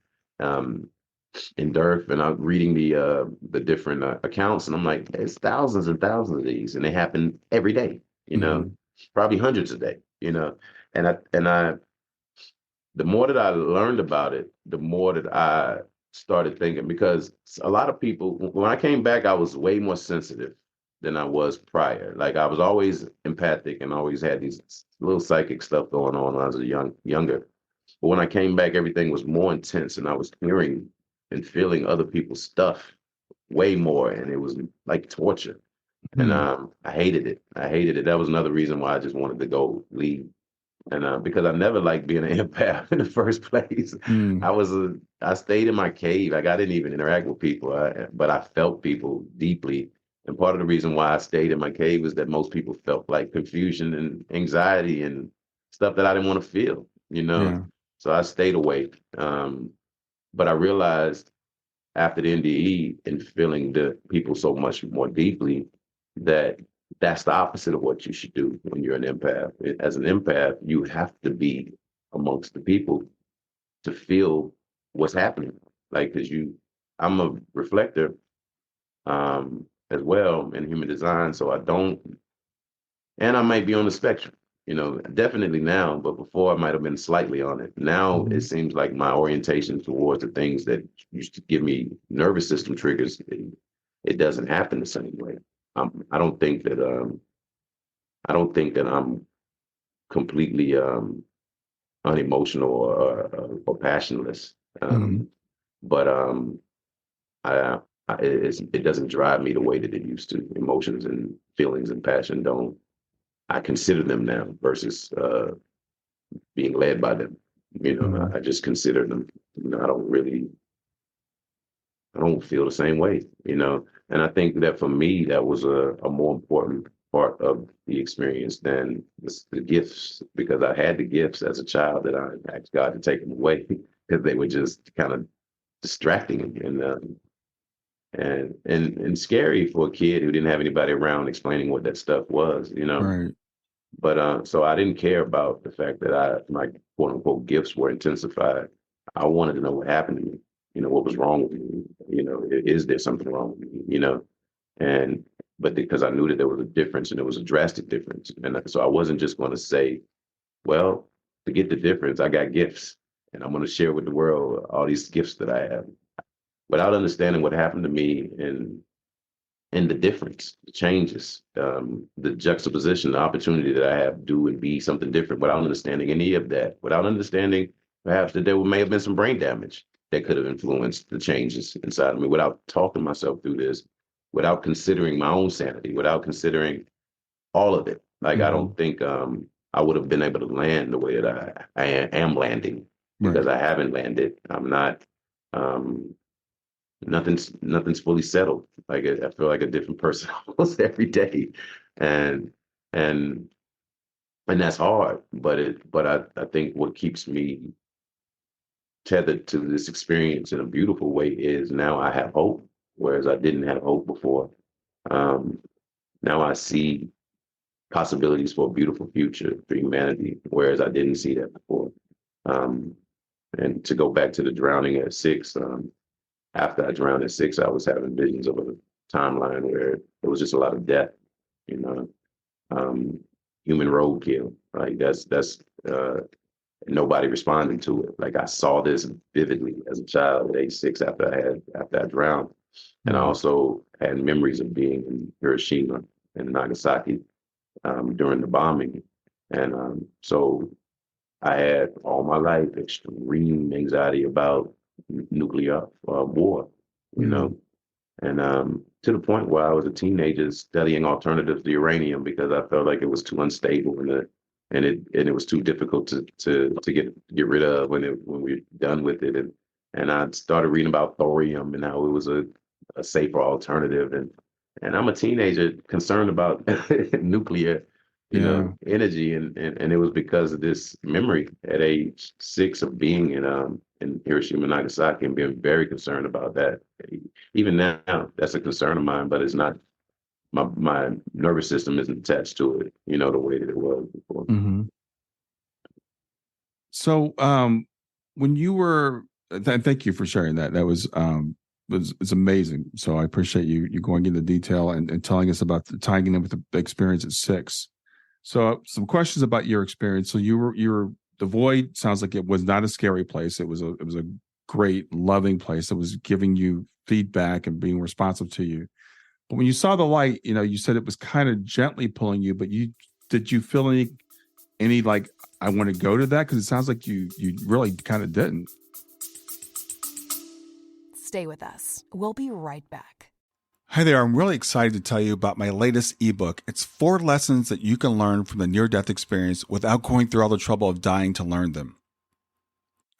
Durf, and I'm reading the different accounts, and I'm like, there's thousands and thousands of these, and they happen every day, probably hundreds a day, and the more that I learned about it, the more that I started thinking, because a lot of people, when I came back, I was way more sensitive than I was prior. Like I was always empathic and always had these little psychic stuff going on when I was younger. But when I came back, everything was more intense, and I was hearing and feeling other people's stuff way more, and it was like torture. And I hated it. I hated it. That was another reason why I just wanted to go leave. And because I never liked being an empath in the first place. I stayed in my cave. Like I didn't even interact with people, but I felt people deeply. And part of the reason why I stayed in my cave was that most people felt like confusion and anxiety and stuff that I didn't want to feel, Yeah. So I stayed away. But I realized after the NDE and feeling the people so much more deeply that that's the opposite of what you should do when you're an empath. As an empath, you have to be amongst the people to feel what's happening. Like, I'm a reflector as well in human design, so and I might be on the spectrum, definitely now, but before I might have been slightly on it. Now it seems like my orientation towards the things that used to give me nervous system triggers, it doesn't happen the same way. I don't think that I'm completely unemotional or passionless, but it doesn't drive me the way that it used to. Emotions and feelings and passion don't. I consider them now versus being led by them. I just consider them. I don't feel the same way. And I think that for me, that was a more important part of the experience than the gifts, because I had the gifts as a child that I asked God to take them away because they were just kind of distracting and scary for a kid who didn't have anybody around explaining what that stuff was, Right. But so I didn't care about the fact that my quote unquote gifts were intensified. I wanted to know what happened to me. What was wrong with me? Is there something wrong with me? But because I knew that there was a difference, and it was a drastic difference. And so I wasn't just going to say, well, to get the difference, I got gifts and I'm going to share with the world all these gifts that I have, without understanding what happened to me and the difference, the changes, the juxtaposition, the opportunity that I have to do and be something different, without understanding any of that, without understanding perhaps that there may have been some brain damage that could have influenced the changes inside of me, without talking myself through this, without considering my own sanity, without considering all of it. Like, I don't think I would have been able to land the way that I am landing, because I haven't landed. I'm not, nothing's fully settled. Like, I feel like a different person almost every day. And that's hard, but I think what keeps me tethered to this experience in a beautiful way is now I have hope, whereas I didn't have hope before. Now I see possibilities for a beautiful future for humanity, whereas I didn't see that before. And to go back to the drowning at 6, after I drowned at 6, I was having visions of a timeline where there was just a lot of death, human roadkill. Like that's nobody responding to it. Like, I saw this vividly as a child at age 6 after I drowned. And I also had memories of being in Hiroshima and Nagasaki during the bombing. And so I had all my life extreme anxiety about nuclear war, and to the point where I was a teenager studying alternatives to uranium because I felt like it was too unstable and it was too difficult to get rid of when we're done with it. And I started reading about thorium and how it was a safer alternative. And I'm a teenager concerned about nuclear, energy. And it was because of this memory at age 6 of being in Hiroshima and Nagasaki and being very concerned about that. Even now, that's a concern of mine, but it's not, my nervous system isn't attached to it, the way that it was before. So when you were, thank you for sharing that. That was it's amazing. So I appreciate you going into detail and telling us about tying in with the experience at 6. So some questions about your experience. So you were the void sounds like it was not a scary place. It was a great, loving place that was giving you feedback and being responsive to you. But when you saw the light, you said it was kind of gently pulling you, but did you feel any like, I want to go to that? Because it sounds like you really kind of didn't. Stay with us. We'll be right back. Hi there. I'm really excited to tell you about my latest ebook. It's 4 lessons that you can learn from the near-death experience without going through all the trouble of dying to learn them.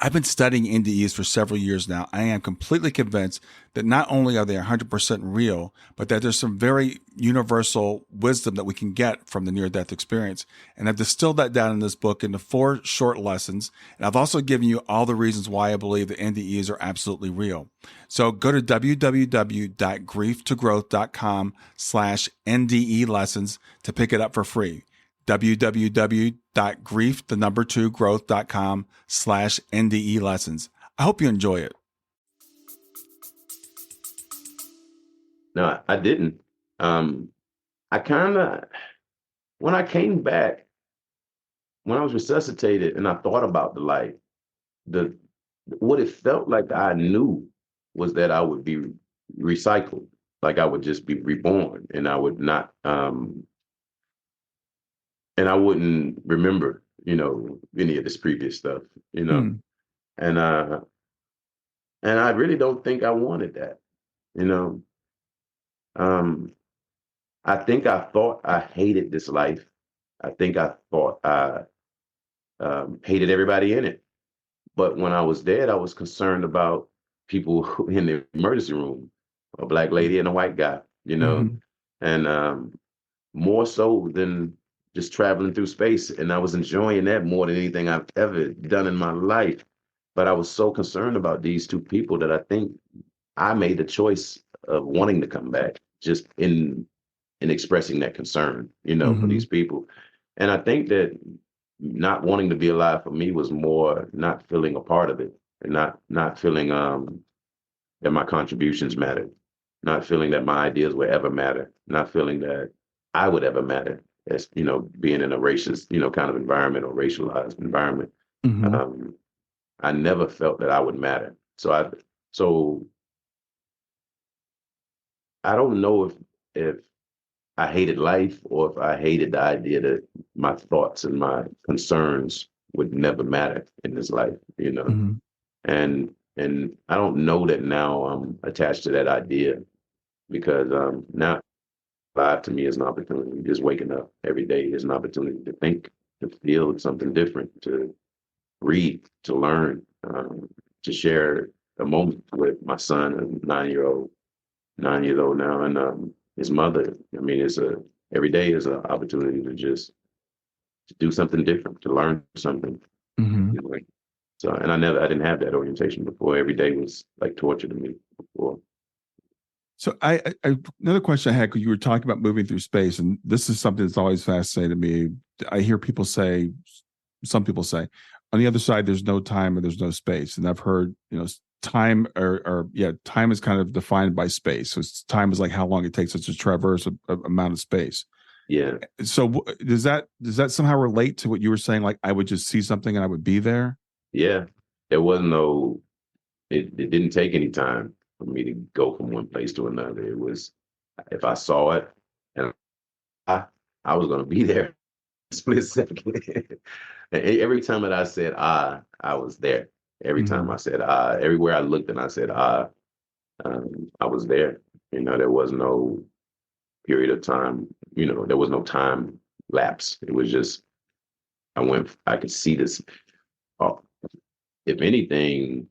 I've been studying NDEs for several years now. I am completely convinced that not only are they 100% real, but that there's some very universal wisdom that we can get from the near-death experience. And I've distilled that down in this book into 4 short lessons. And I've also given you all the reasons why I believe that NDEs are absolutely real. So go to www.grieftogrowth.com/NDE lessons to pick it up for free. www.griefthe2growth.com/NDE lessons. I hope you enjoy it. No, I didn't. I kind of, when I came back, when I was resuscitated and I thought about the light, what it felt like I knew was that I would be recycled, like I would just be reborn, and I would not, and I wouldn't remember, any of this previous stuff, and I really don't think I wanted that, I think I thought I hated this life. I think I thought I hated everybody in it. But when I was dead, I was concerned about people in the emergency room, a Black lady and a white guy, and more so than just traveling through space. And I was enjoying that more than anything I've ever done in my life. But I was so concerned about these 2 people that I think I made the choice of wanting to come back, just in expressing that concern, for these people. And I think that not wanting to be alive for me was more not feeling a part of it, and not feeling that my contributions mattered, not feeling that my ideas would ever matter, not feeling that I would ever matter as, being in a racist, kind of environment or racialized environment. I never felt that I would matter. So I don't know if I hated life or if I hated the idea that my thoughts and my concerns would never matter in this life, and I don't know that now I'm attached to that idea, because now life to me is an opportunity. Just waking up every day is an opportunity to think, to feel something different, to read, to learn, to share a moment with my son, a 9 years old now, and his mother. I mean, every day is an opportunity to just to do something different, to learn something. So, and I didn't have that orientation before. Every day was like torture to me before. So I another question I had, because you were talking about moving through space, and this is something that's always fascinated me. I hear some people say, on the other side, there's no time or there's no space. And I've heard, time time is kind of defined by space. So time is like how long it takes us to traverse a amount of space. Yeah. So does that somehow relate to what you were saying? Like, I would just see something and I would be there? Yeah. There was it didn't take any time for me to go from one place to another. It was, if I saw it, and I was going to be there split second. And every time that I said I was there. Every time I said everywhere I looked and I said I was there. There was no period of time. There was no time lapse. It was just I could see this. If anything,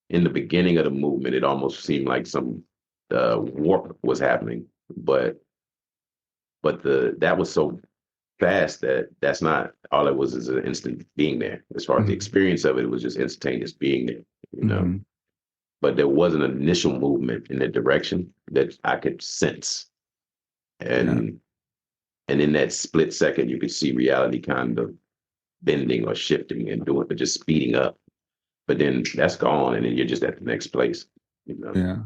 in the beginning of the movement, it almost seemed like some warp was happening, but that was so fast that's not all it was, is an instant being there. As far as the experience of it, it was just instantaneous being there, But there was an initial movement in that direction that I could sense. And in that split second, you could see reality kind of bending or shifting and just speeding up. But then that's gone, and then you're just at the next place. Yeah.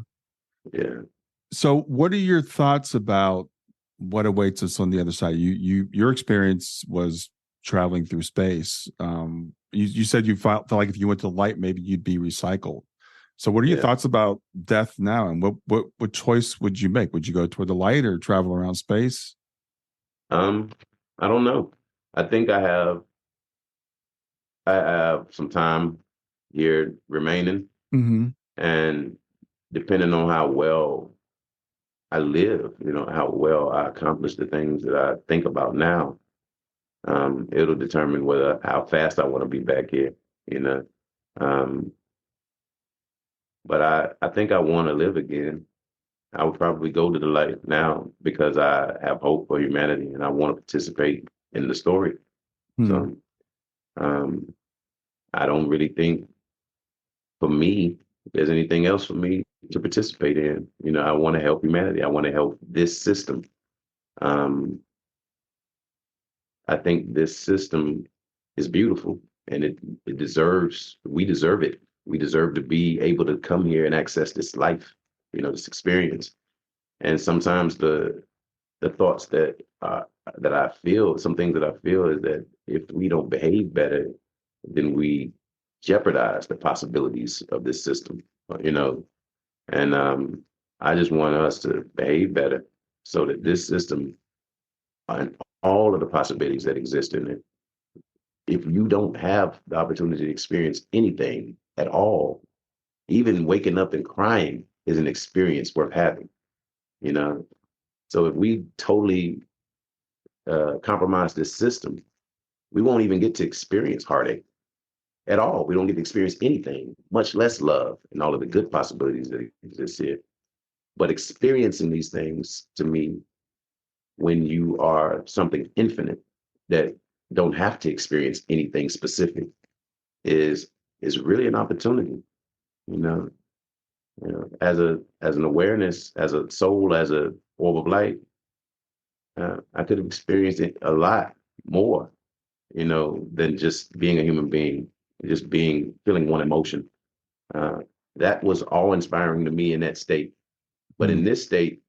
Yeah. So what are your thoughts about what awaits us on the other side? Your experience was traveling through space. You said you felt like if you went to light, maybe you'd be recycled. So what are your thoughts about death now? And what choice would you make? Would you go toward the light or travel around space? I don't know. I think I have some time here remaining, Mm-hmm. and depending on how well I live, how well I accomplish the things that I think about now, it'll determine how fast I want to be back here, you know. Um, but I think I want to live again. I would probably go to the light now because I have hope for humanity and I want to participate in the story. Hmm. So um, I don't really think for me there's anything else for me to participate in. I want to help humanity. I want to help this system. Um, I think this system is beautiful and it deserves, we deserve it. We deserve to be able to come here and access this life, this experience. And sometimes the thoughts that I feel, some things that I feel is that if we don't behave better, then we jeopardize the possibilities of this system, you know. And I just want us to behave better so that this system and all of the possibilities that exist in it, if you don't have the opportunity to experience anything at all, even waking up and crying is an experience worth having, you know. So if we totally compromise this system, we won't even get to experience heartache at all. We don't get to experience anything, much less love and all of the good possibilities that exist here. But experiencing these things, to me, when you are something infinite that don't have to experience anything specific, is really an opportunity. You know, as an awareness, as a soul, as a orb of light, I could have experienced it a lot more, than just being a human being, just feeling one emotion. Uh, that was awe inspiring to me in that state. But in this state,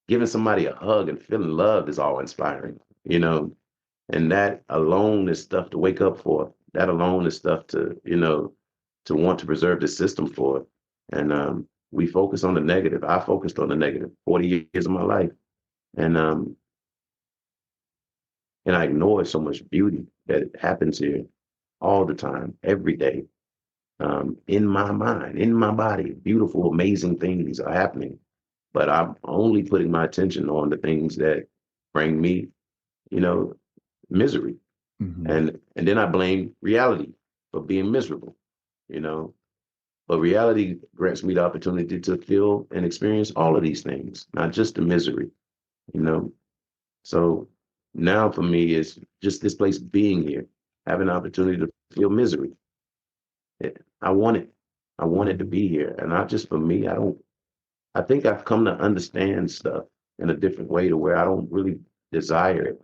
giving somebody a hug and feeling loved is awe inspiring, and that alone is stuff to wake up for. That alone is stuff to want to preserve the system for. And we focus on the negative. I focused on the negative 40 years of my life. And I ignored so much beauty that happens here all the time, every day. In my mind, in my body, beautiful, amazing things are happening. But I'm only putting my attention on the things that bring me, you know, misery. Mm-hmm. And then I blame reality for being miserable, you know. But reality grants me the opportunity to feel and experience all of these things, not just the misery, you know. So now for me, it's just this place being here, having the opportunity to feel misery. I want it. I want it to be here. And not just for me. I think I've come to understand stuff in a different way to where I don't really desire it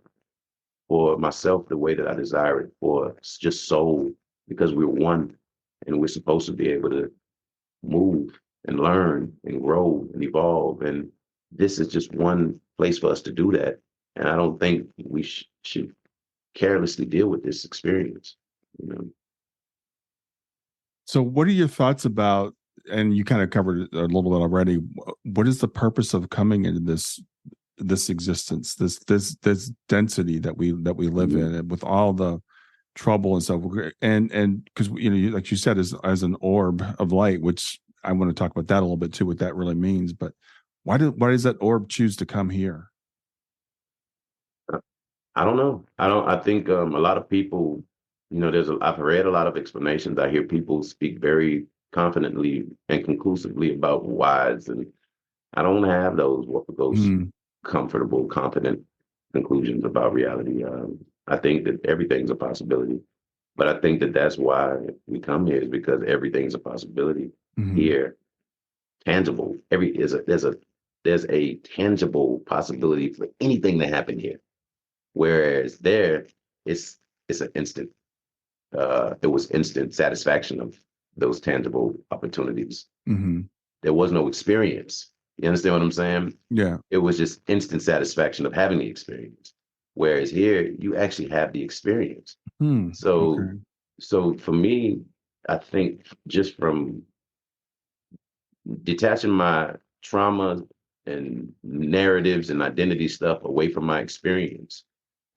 for myself the way that I desire it for just soul, because we're one and we're supposed to be able to move and learn and grow and evolve. And this is just one place for us to do that. And I don't think we should carelessly deal with this experience, you know. So, what are your thoughts about? And you kind of covered it a little bit already. What is the purpose of coming into this existence, this density that we live Mhm. in, and with all the trouble and stuff, and because like you said, as an orb of light, which I want to talk about that a little bit too, what that really means. But why does that orb choose to come here? I don't know. I think a lot of people, I've read a lot of explanations. I hear people speak very confidently and conclusively about whys, and I don't have those Mm, comfortable, confident conclusions about reality. I think that everything's a possibility, but I think that that's why we come here, is because everything's a possibility mhm. here, tangible. There's a tangible possibility for anything to happen here. Whereas there, it's it's an instant. It was instant satisfaction of those tangible opportunities. Mhm. There was no experience. You understand what I'm saying? Yeah. It was just instant satisfaction of having the experience. Whereas here, you actually have the experience. So, Okay. so for me, I think just from detaching my trauma and narratives and identity stuff away from my experience,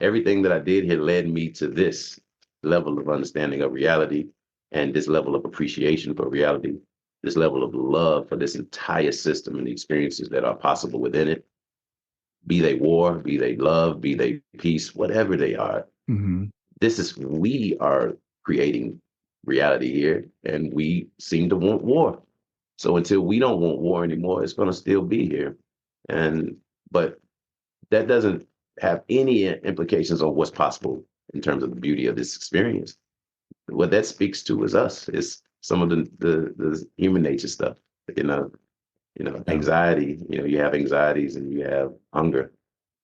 everything that I did here led me to this level of understanding of reality and this level of appreciation for reality, this level of love for this entire system and the experiences that are possible within it, be they war, be they love, be they peace, whatever they are. Mm-hmm. We are creating reality here, and we seem to want war. So until we don't want war anymore, it's going to still be here. But that doesn't have any implications on what's possible in terms of the beauty of this experience. What that speaks to is us. It's some of the human nature stuff. You know, Yeah. anxiety. You have anxieties and you have hunger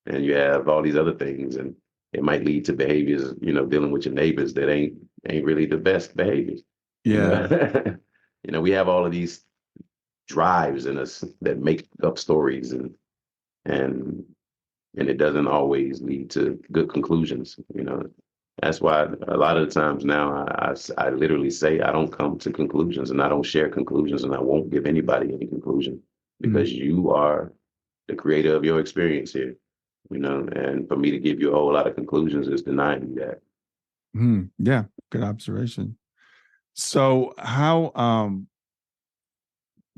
and you have all these other things, and it might lead to behaviors. Dealing with your neighbors that ain't really the best behaviors. You Yeah. know, we have all of these drives in us that make up stories, and it doesn't always lead to good conclusions. That's why a lot of the times now I literally say I don't come to conclusions and I don't share conclusions and I won't give anybody any conclusion Mm. because you are the creator of your experience here. And for me to give you a whole lot of conclusions is denying you that. Yeah. Good observation. So how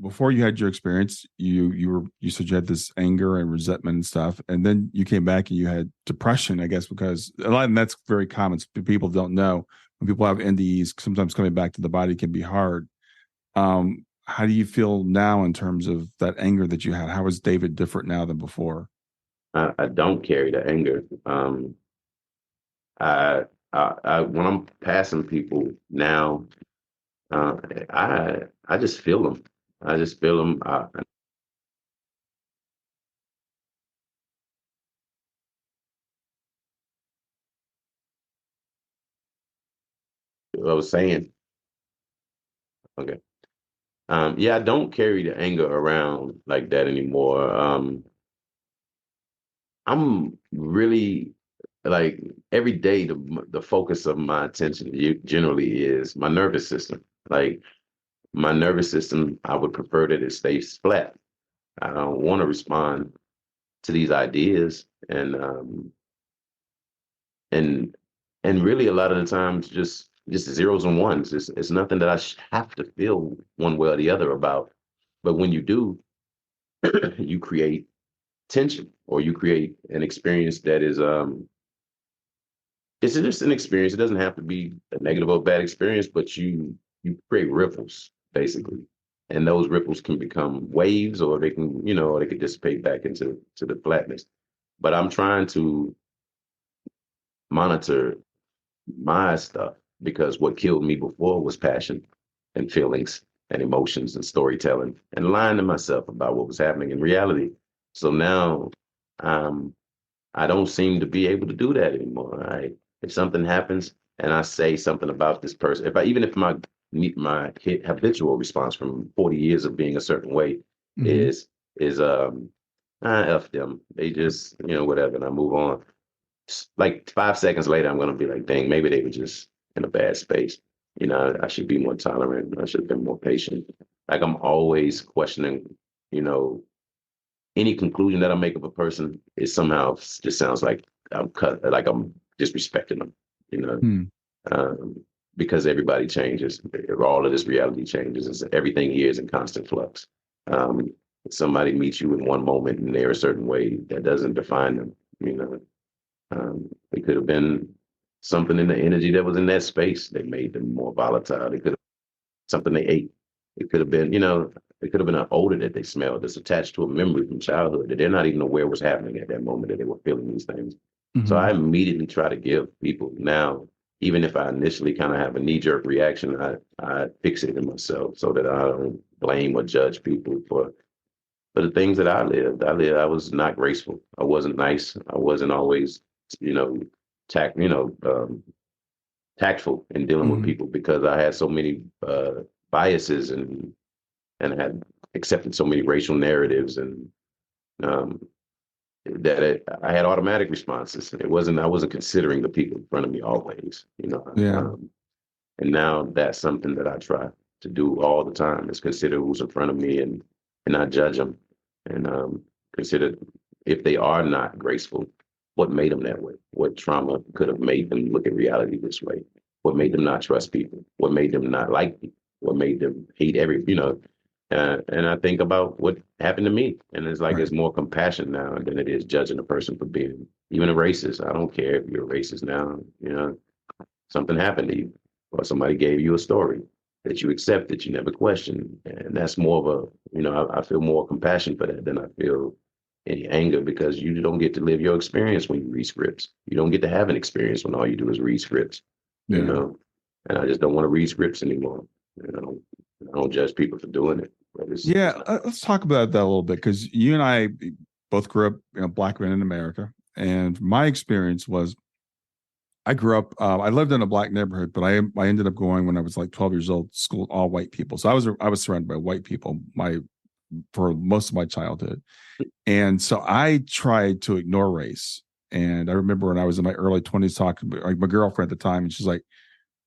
before you had your experience, you said you had this anger and resentment and stuff, and then you came back and you had depression, I guess, because a lot, and that's very common. People don't know when people have NDEs. Sometimes coming back to the body can be hard. How do you feel now in terms of that anger that you had? How is David different now than before? I don't carry the anger. I, when I'm passing people now, uh, I just feel them. I just feel them. I was saying, okay. Yeah, I don't carry the anger around like that anymore. I'm really like every day the focus of my attention generally is my nervous system. Like my nervous system, I would prefer that it stays flat. I don't want to respond to these ideas, and really a lot of the times just zeros and ones. It's nothing that I have to feel one way or the other about. But when you do, you create tension or you create an experience that is it's just an experience. It doesn't have to be a negative or bad experience, but you create ripples basically, and those ripples can become waves, or they can or they could dissipate back into the flatness. But I'm trying to monitor my stuff because what killed me before was passion and feelings and emotions and storytelling and lying to myself about what was happening in reality. So now, um, I don't seem to be able to do that anymore. If something happens and I say something about this person, even if my habitual response from 40 years of being a certain way Mm-hmm. is F them. They just, whatever, and I move on. Like 5 seconds later, I'm gonna be like, dang, maybe they were just in a bad space. I should be more tolerant. I should have been more patient. Like I'm always questioning, you know, any conclusion that I make of a person is somehow just sounds like like I'm disrespecting them, you know, Hmm. um, because everybody changes. All of this reality changes. Everything here is in constant flux. Um, somebody meets you in one moment and they're a certain way that doesn't define them, you know. It could have been something in the energy that was in that space that made them more volatile. It could have been something they ate. It could have been, it could have been an odor that they smelled that's attached to a memory from childhood that they're not even aware was happening at that moment that they were feeling these things. So Mm-hmm. I immediately try to give people now, even if I initially kind of have a knee-jerk reaction, I fix it in myself so that I don't blame or judge people for the things that I lived. I was not graceful. I wasn't nice. I wasn't always, you know, tact, you know, tactful in dealing with Mm-hmm. people because I had so many biases and had accepted so many racial narratives and um, I had automatic responses. I wasn't considering the people in front of me always, Yeah. And now that's something that I try to do all the time is consider who's in front of me and not judge them and consider if they are not graceful, what made them that way? What trauma could have made them look at reality this way? What made them not trust people? What made them not like people? What made them hate and I think about what happened to me. And it's like, Right. it's more compassion now than it is judging a person for being even a racist. I don't care if you're a racist now, something happened to you or somebody gave you a story that you accepted, you never questioned. And that's more of I feel more compassion for that than I feel any anger because you don't get to live your experience when you read scripts. You don't get to have an experience when all you do is read scripts, Yeah. and I just don't want to read scripts anymore. I don't judge people for doing it. Yeah. Let's talk about that a little bit because you and I both grew up, Black men in America. And my experience was I grew up, I lived in a Black neighborhood, but I ended up going when I was like 12 years old, school, all white people. So I was surrounded by white people for most of my childhood. And so I tried to ignore race. And I remember when I was in my early 20s talking to like my girlfriend at the time, and she's like,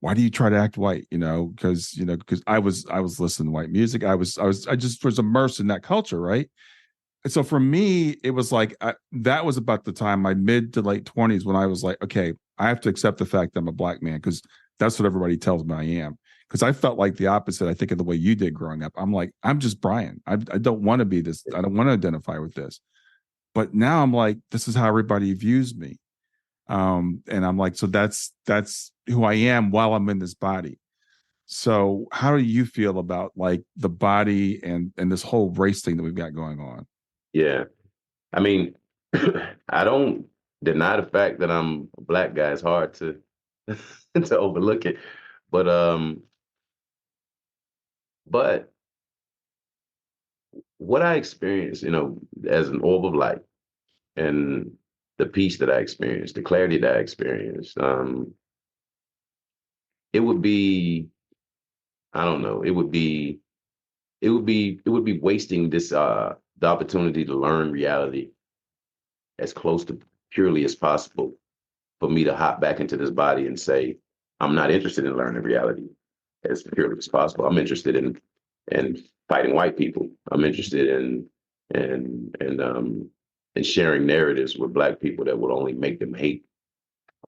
why do you try to act white? Because I was listening to white music. I just was immersed in that culture, right? And so for me, it was like that was about the time, my mid to late 20s, when I was like, okay, I have to accept the fact that I'm a Black man because that's what everybody tells me I am. Because I felt like the opposite, I think, of the way you did growing up. I'm like, I'm just Brian. I don't want to be this. I don't want to identify with this. But now I'm like, this is how everybody views me. And I'm like, so that's who I am while I'm in this body. So how do you feel about like the body and this whole race thing that we've got going on? Yeah. I mean, I don't deny the fact that I'm a Black guy. It's hard to to overlook it. But but what I experienced, as an orb of light and the peace that I experienced, the clarity that I experienced, it would be, I don't know, it would be wasting this the opportunity to learn reality as close to purely as possible for me to hop back into this body and say, I'm not interested in learning reality as purely as possible. I'm interested in fighting white people. I'm interested in sharing narratives with Black people that would only make them hate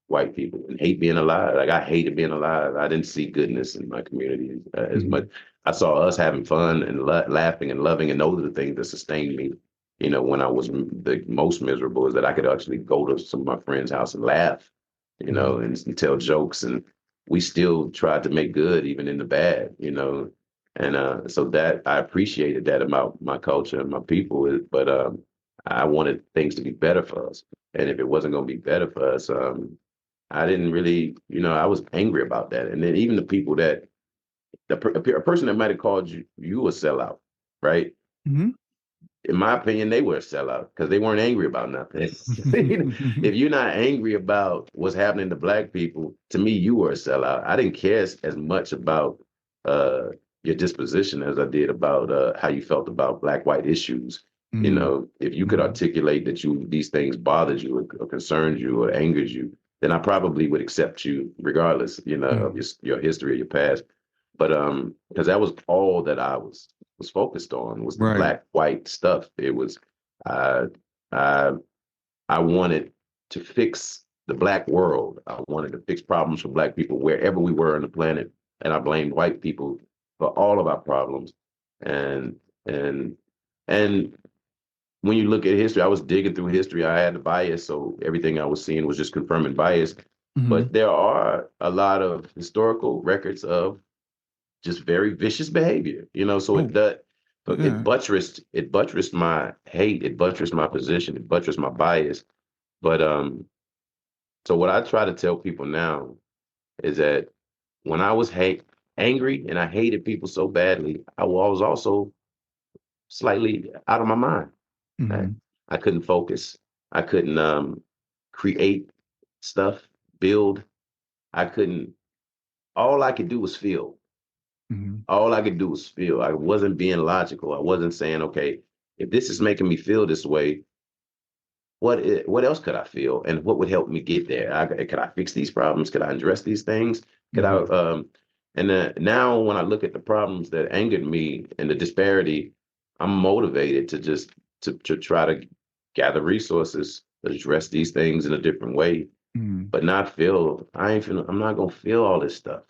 white people and hate being alive. Like I hated being alive. I didn't see goodness in my community as much. I saw us having fun and laughing and loving, and those are the things that sustained me. When I was the most miserable, is that I could actually go to some of my friends' house and laugh, and tell jokes, and we still tried to make good even in the bad, And so that I appreciated that about my culture and my people, but I wanted things to be better for us, and if it wasn't going to be better for us, I didn't really, I was angry about that. And then even the people a person that might have called you a sellout, right? Mm-hmm. In my opinion, they were a sellout because they weren't angry about nothing. If you're not angry about what's happening to Black people, to me, you were a sellout. I didn't care as much about uh, your disposition as I did about how you felt about Black-white issues. If you could articulate that these things bothered you or concerned you or angered you, then I probably would accept you regardless, of your history or your past. But because that was all that I was focused on was the Right. Black white stuff. It was I I I wanted to fix the Black world. I wanted to fix problems for Black people wherever we were on the planet, and I blamed white people for all of our problems. And and and when you look at history, I was digging through history. I had a bias, so everything I was seeing was just confirming bias. But there are a lot of historical records of just very vicious behavior, so Yeah. it buttressed my hate, it buttressed my position, it buttressed my bias. But so what I try to tell people now is that when I was angry and I hated people so badly, I was also slightly out of my mind. I, Mm-hmm. I couldn't focus. I couldn't create stuff, build. I couldn't. All I could do was feel. Mhm. All I could do was feel. I wasn't being logical. I wasn't saying, okay, if this is making me feel this way, what else could I feel, and what would help me get there? Could I fix these problems? Could I address these things? Could I? Mhm. Now when I look at the problems that angered me and the disparity, I'm motivated to just to try to gather resources, address these things in a different way, Mhm. but not feel. I'm not gonna feel all this stuff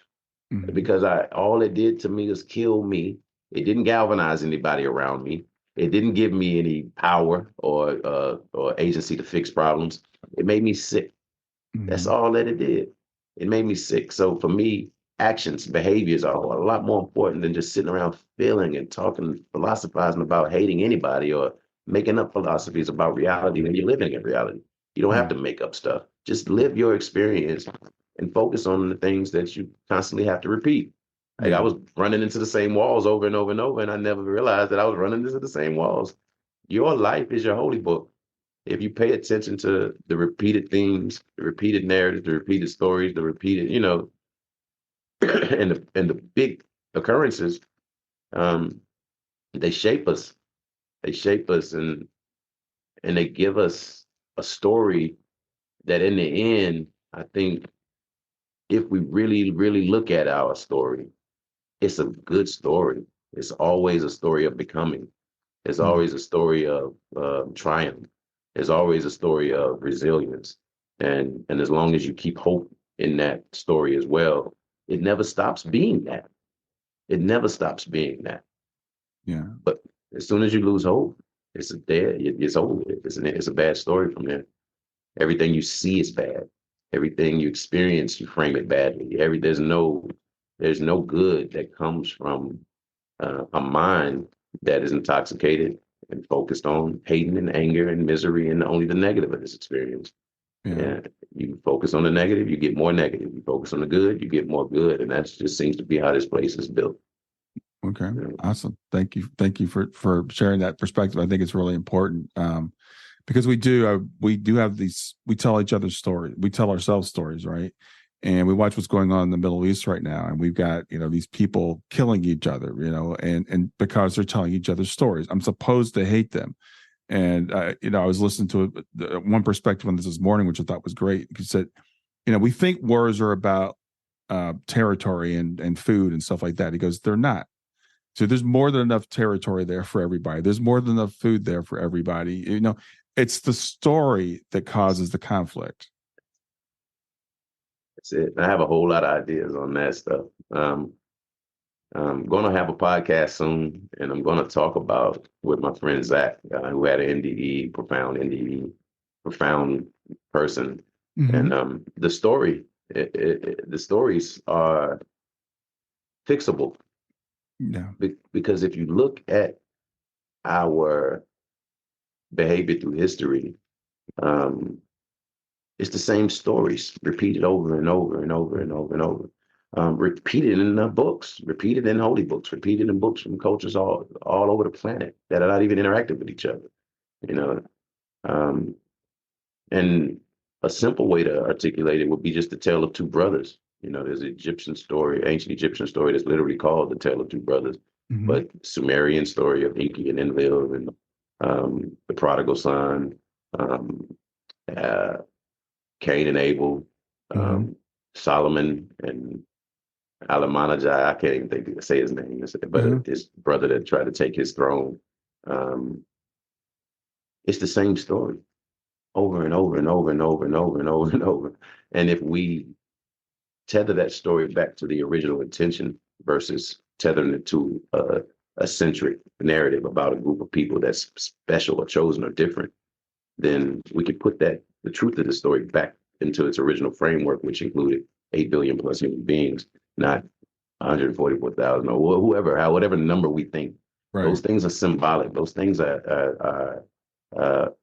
Mhm. because I all it did to me was kill me. It didn't galvanize anybody around me. It didn't give me any power or agency to fix problems. It made me sick. That's Mhm. all that it did. It made me sick. So for me, actions, behaviors are a lot more important than just sitting around feeling and talking, philosophizing about hating anybody or making up philosophies about reality when you're living in reality. You don't have Yeah. to make up stuff. Just live your experience and focus on the things that you constantly have to repeat. Like I Yeah. was running into the same walls over and over and over, and I never realized that I was running into the same walls. Your life is your holy book. If you pay attention to the repeated themes, the repeated narratives, the repeated stories, the repeated, and the big occurrences, um, they shape us. They shape us, and they give us a story that, in the end, I think if we really, really look at our story, it's a good story. It's always a story of becoming. It's Mhm. always a story of triumph. It's always a story of resilience. And as long as you keep hope in that story as well, it never stops being that. It never stops being that. Yeah. But as soon as you lose hope, it's there. It's over. It's a bad story from there. Everything you see is bad. Everything you experience, you frame it badly. There's no good that comes from a mind that is intoxicated and focused on hating and anger and misery and only the negative of this experience. Yeah. And you focus on the negative, you get more negative. You focus on the good, you get more good. And that just seems to be how this place is built. Okay. You know? Awesome. Thank you. Thank you for sharing that perspective. I think it's really important. Because we do have these, we tell each other stories, we tell ourselves stories, right? And we watch what's going on in the Middle East right now, and we've got these people killing each other, and because they're telling each other stories. I'm supposed to hate them. And I was listening to one perspective on this morning, which I thought was great. He said, we think wars are about territory and food and stuff like that. He goes, they're not. So there's more than enough territory there for everybody. There's more than enough food there for everybody. It's the story that causes the conflict. That's it. I have a whole lot of ideas on that stuff. I'm going to have a podcast soon, and I'm going to talk about with my friend Zach, who had an NDE, profound person, and Mm-hmm. the stories are fixable Yeah. because if you look at our behavior through history, um, it's the same stories repeated over and over and over and over and over. Repeated in the books, repeated in holy books, repeated in books from cultures all over the planet that are not even interactive with each other. You know, um, and a simple way to articulate it would be just the tale of two brothers. There's an ancient Egyptian story that's literally called the tale of two brothers, Mm-hmm. but Sumerian story of Enki and Enlil and the prodigal son, um, uh, Cain and Abel, Mm-hmm. um, Solomon and Alamanajai. I can't even say his name, Uh-huh. but his brother that tried to take his throne. Um, it's the same story over and over and over and over and over and over and over. And if we tether that story back to the original intention versus tethering it to a centric narrative about a group of people that's special or chosen or different, then we could put the truth of the story back into its original framework, which included 8 billion plus human beings, not 144,000 or whatever number we think. Those Right. things are symbolic. Those things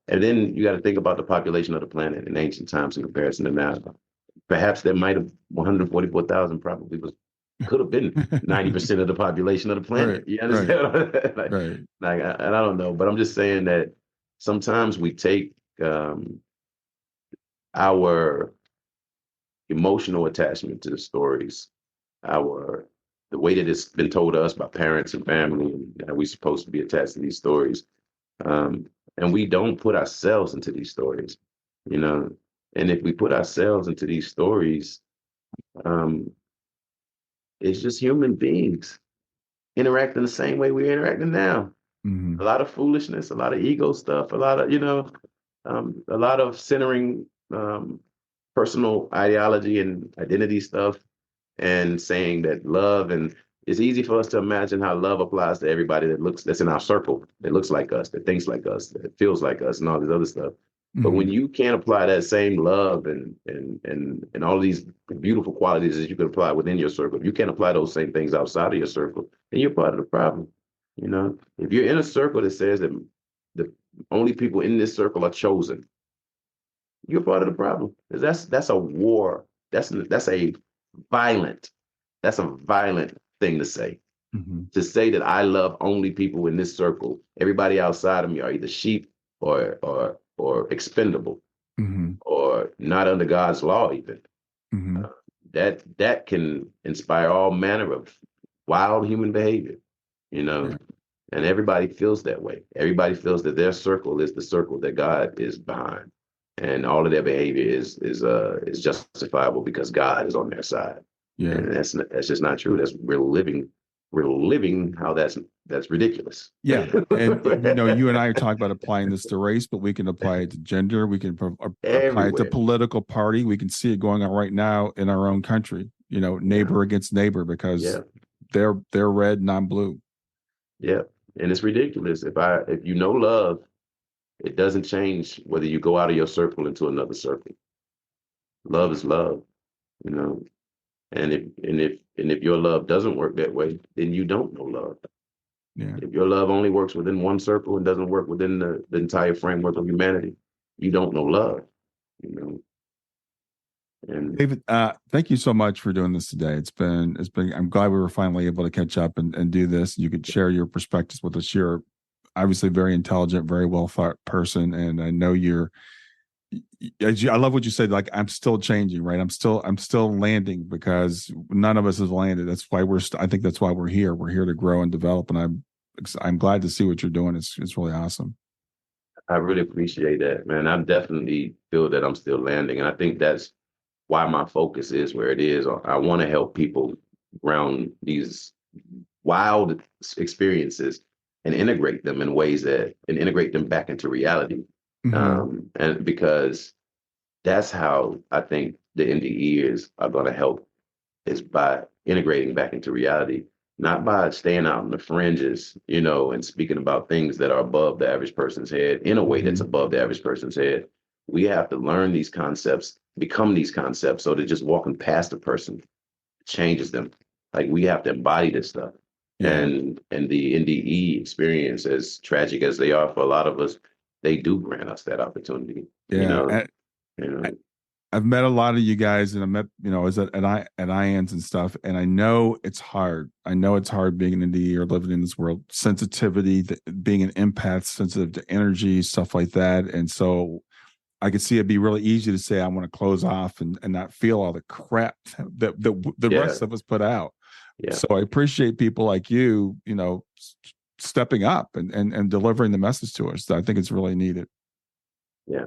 and then you got to think about the population of the planet in ancient times in comparison to now. Perhaps there might have 144,000 probably could have been 90% of the population of the Right. planet. You Right. understand? Right. And I don't know, but I'm just saying that sometimes we take our emotional attachment to the stories, our the way that it's been told to us by parents and family, and we're supposed to be attached to these stories. And we don't put ourselves into these stories, you know. And if we put ourselves into these stories, it's just human beings interacting the same way we're interacting now. Mm-hmm. A lot of foolishness, a lot of ego stuff, a lot of, a lot of centering personal ideology and identity stuff, and saying that love, and it's easy for us to imagine how love applies to everybody that's in our circle, that looks like us, that thinks like us, that feels like us, and all this other stuff. But when you can't apply that same love and all these beautiful qualities that you can apply within your circle, if you can't apply those same things outside of your circle, then you're part of the problem. You know, if you're in a circle that says that the only people in this circle are chosen, you're part of the problem. That's a war. That's a violent thing to say. Mm-hmm. To say that I love only people in this circle, everybody outside of me are either sheep or expendable, Mm-hmm. or not under God's law even. Mm-hmm. That can inspire all manner of wild human behavior, you know. Yeah. And everybody feels that way. Everybody feels that their circle is the circle that God is behind, and all of their behavior is justifiable because God is on their side. Yeah. And that's just not true. We're living how that's ridiculous. Yeah. And you and I are talking about applying this to race, but we can apply it to gender. We can apply it to political party. We can see it going on right now in our own country, neighbor against neighbor, because they're red and I'm blue. Yeah. And it's ridiculous. If you know love, it doesn't change whether you go out of your circle into another circle. Love is love, And if your love doesn't work that way, then you don't know love. Yeah. If your love only works within one circle and doesn't work within the entire framework of humanity, you don't know love. And David, thank you so much for doing this today. It's been. I'm glad we were finally able to catch up and do this. You could share your perspectives with us. You're obviously very intelligent, very well thought person, and I know I love what you said. Like, I'm still changing, right? I'm still landing, because none of us has landed. That's why I think that's why we're here. We're here to grow and develop, and I'm glad to see what you're doing. It's really awesome. I really appreciate that, man. I definitely feel that I'm still landing, and I think that's why my focus is where it is. I want to help people ground these wild experiences and integrate them in ways and integrate them back into reality. Mm-hmm. And because that's how I think the NDEers are going to help, is by integrating back into reality, not by staying out on the fringes, and speaking about things that are above the average person's head in a way that's above the average person's head. We have to learn these concepts, become these concepts, so that just walking past a person changes them. Like, we have to embody this stuff. Yeah. And the NDE experience, as tragic as they are for a lot of us, they do grant us that opportunity. Yeah. I've met a lot of you guys, and I met, at IANS and stuff. And I know it's hard. I know it's hard being an NDE or living in this world. Sensitivity, being an empath, sensitive to energy, stuff like that. And so I could see it'd be really easy to say, I want to close off and not feel all the crap that the rest of us put out. Yeah. So I appreciate people like you, stepping up and delivering the message to us. I think it's really needed. Yeah.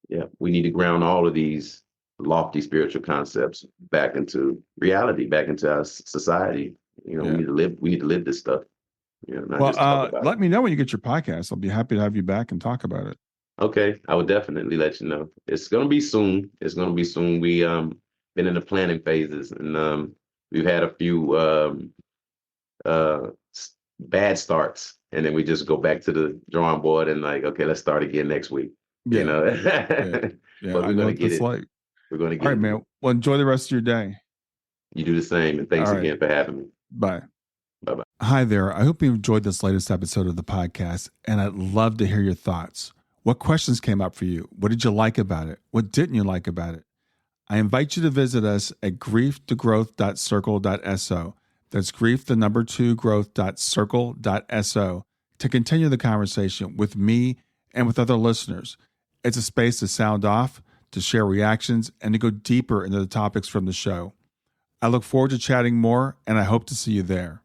Yeah. We need to ground all of these lofty spiritual concepts back into reality, back into our society. We need to live this stuff. Let me know when you get your podcast. I'll be happy to have you back and talk about it. Okay, I would definitely let you know. It's gonna be soon. We been in the planning phases, and we've had a few bad starts, and then we just go back to the drawing board and okay, let's start again next week. Yeah. Yeah. But we're gonna get it. We're gonna get it. All right, man. Well, enjoy the rest of your day. You do the same, and thanks again for having me. Bye. Bye-bye. Hi there. I hope you enjoyed this latest episode of the podcast, and I'd love to hear your thoughts. What questions came up for you? What did you like about it? What didn't you like about it? I invite you to visit us at grief2growth.circle.so. That's grief2growth.circle.so to continue the conversation with me and with other listeners. It's a space to sound off, to share reactions, and to go deeper into the topics from the show. I look forward to chatting more, and I hope to see you there.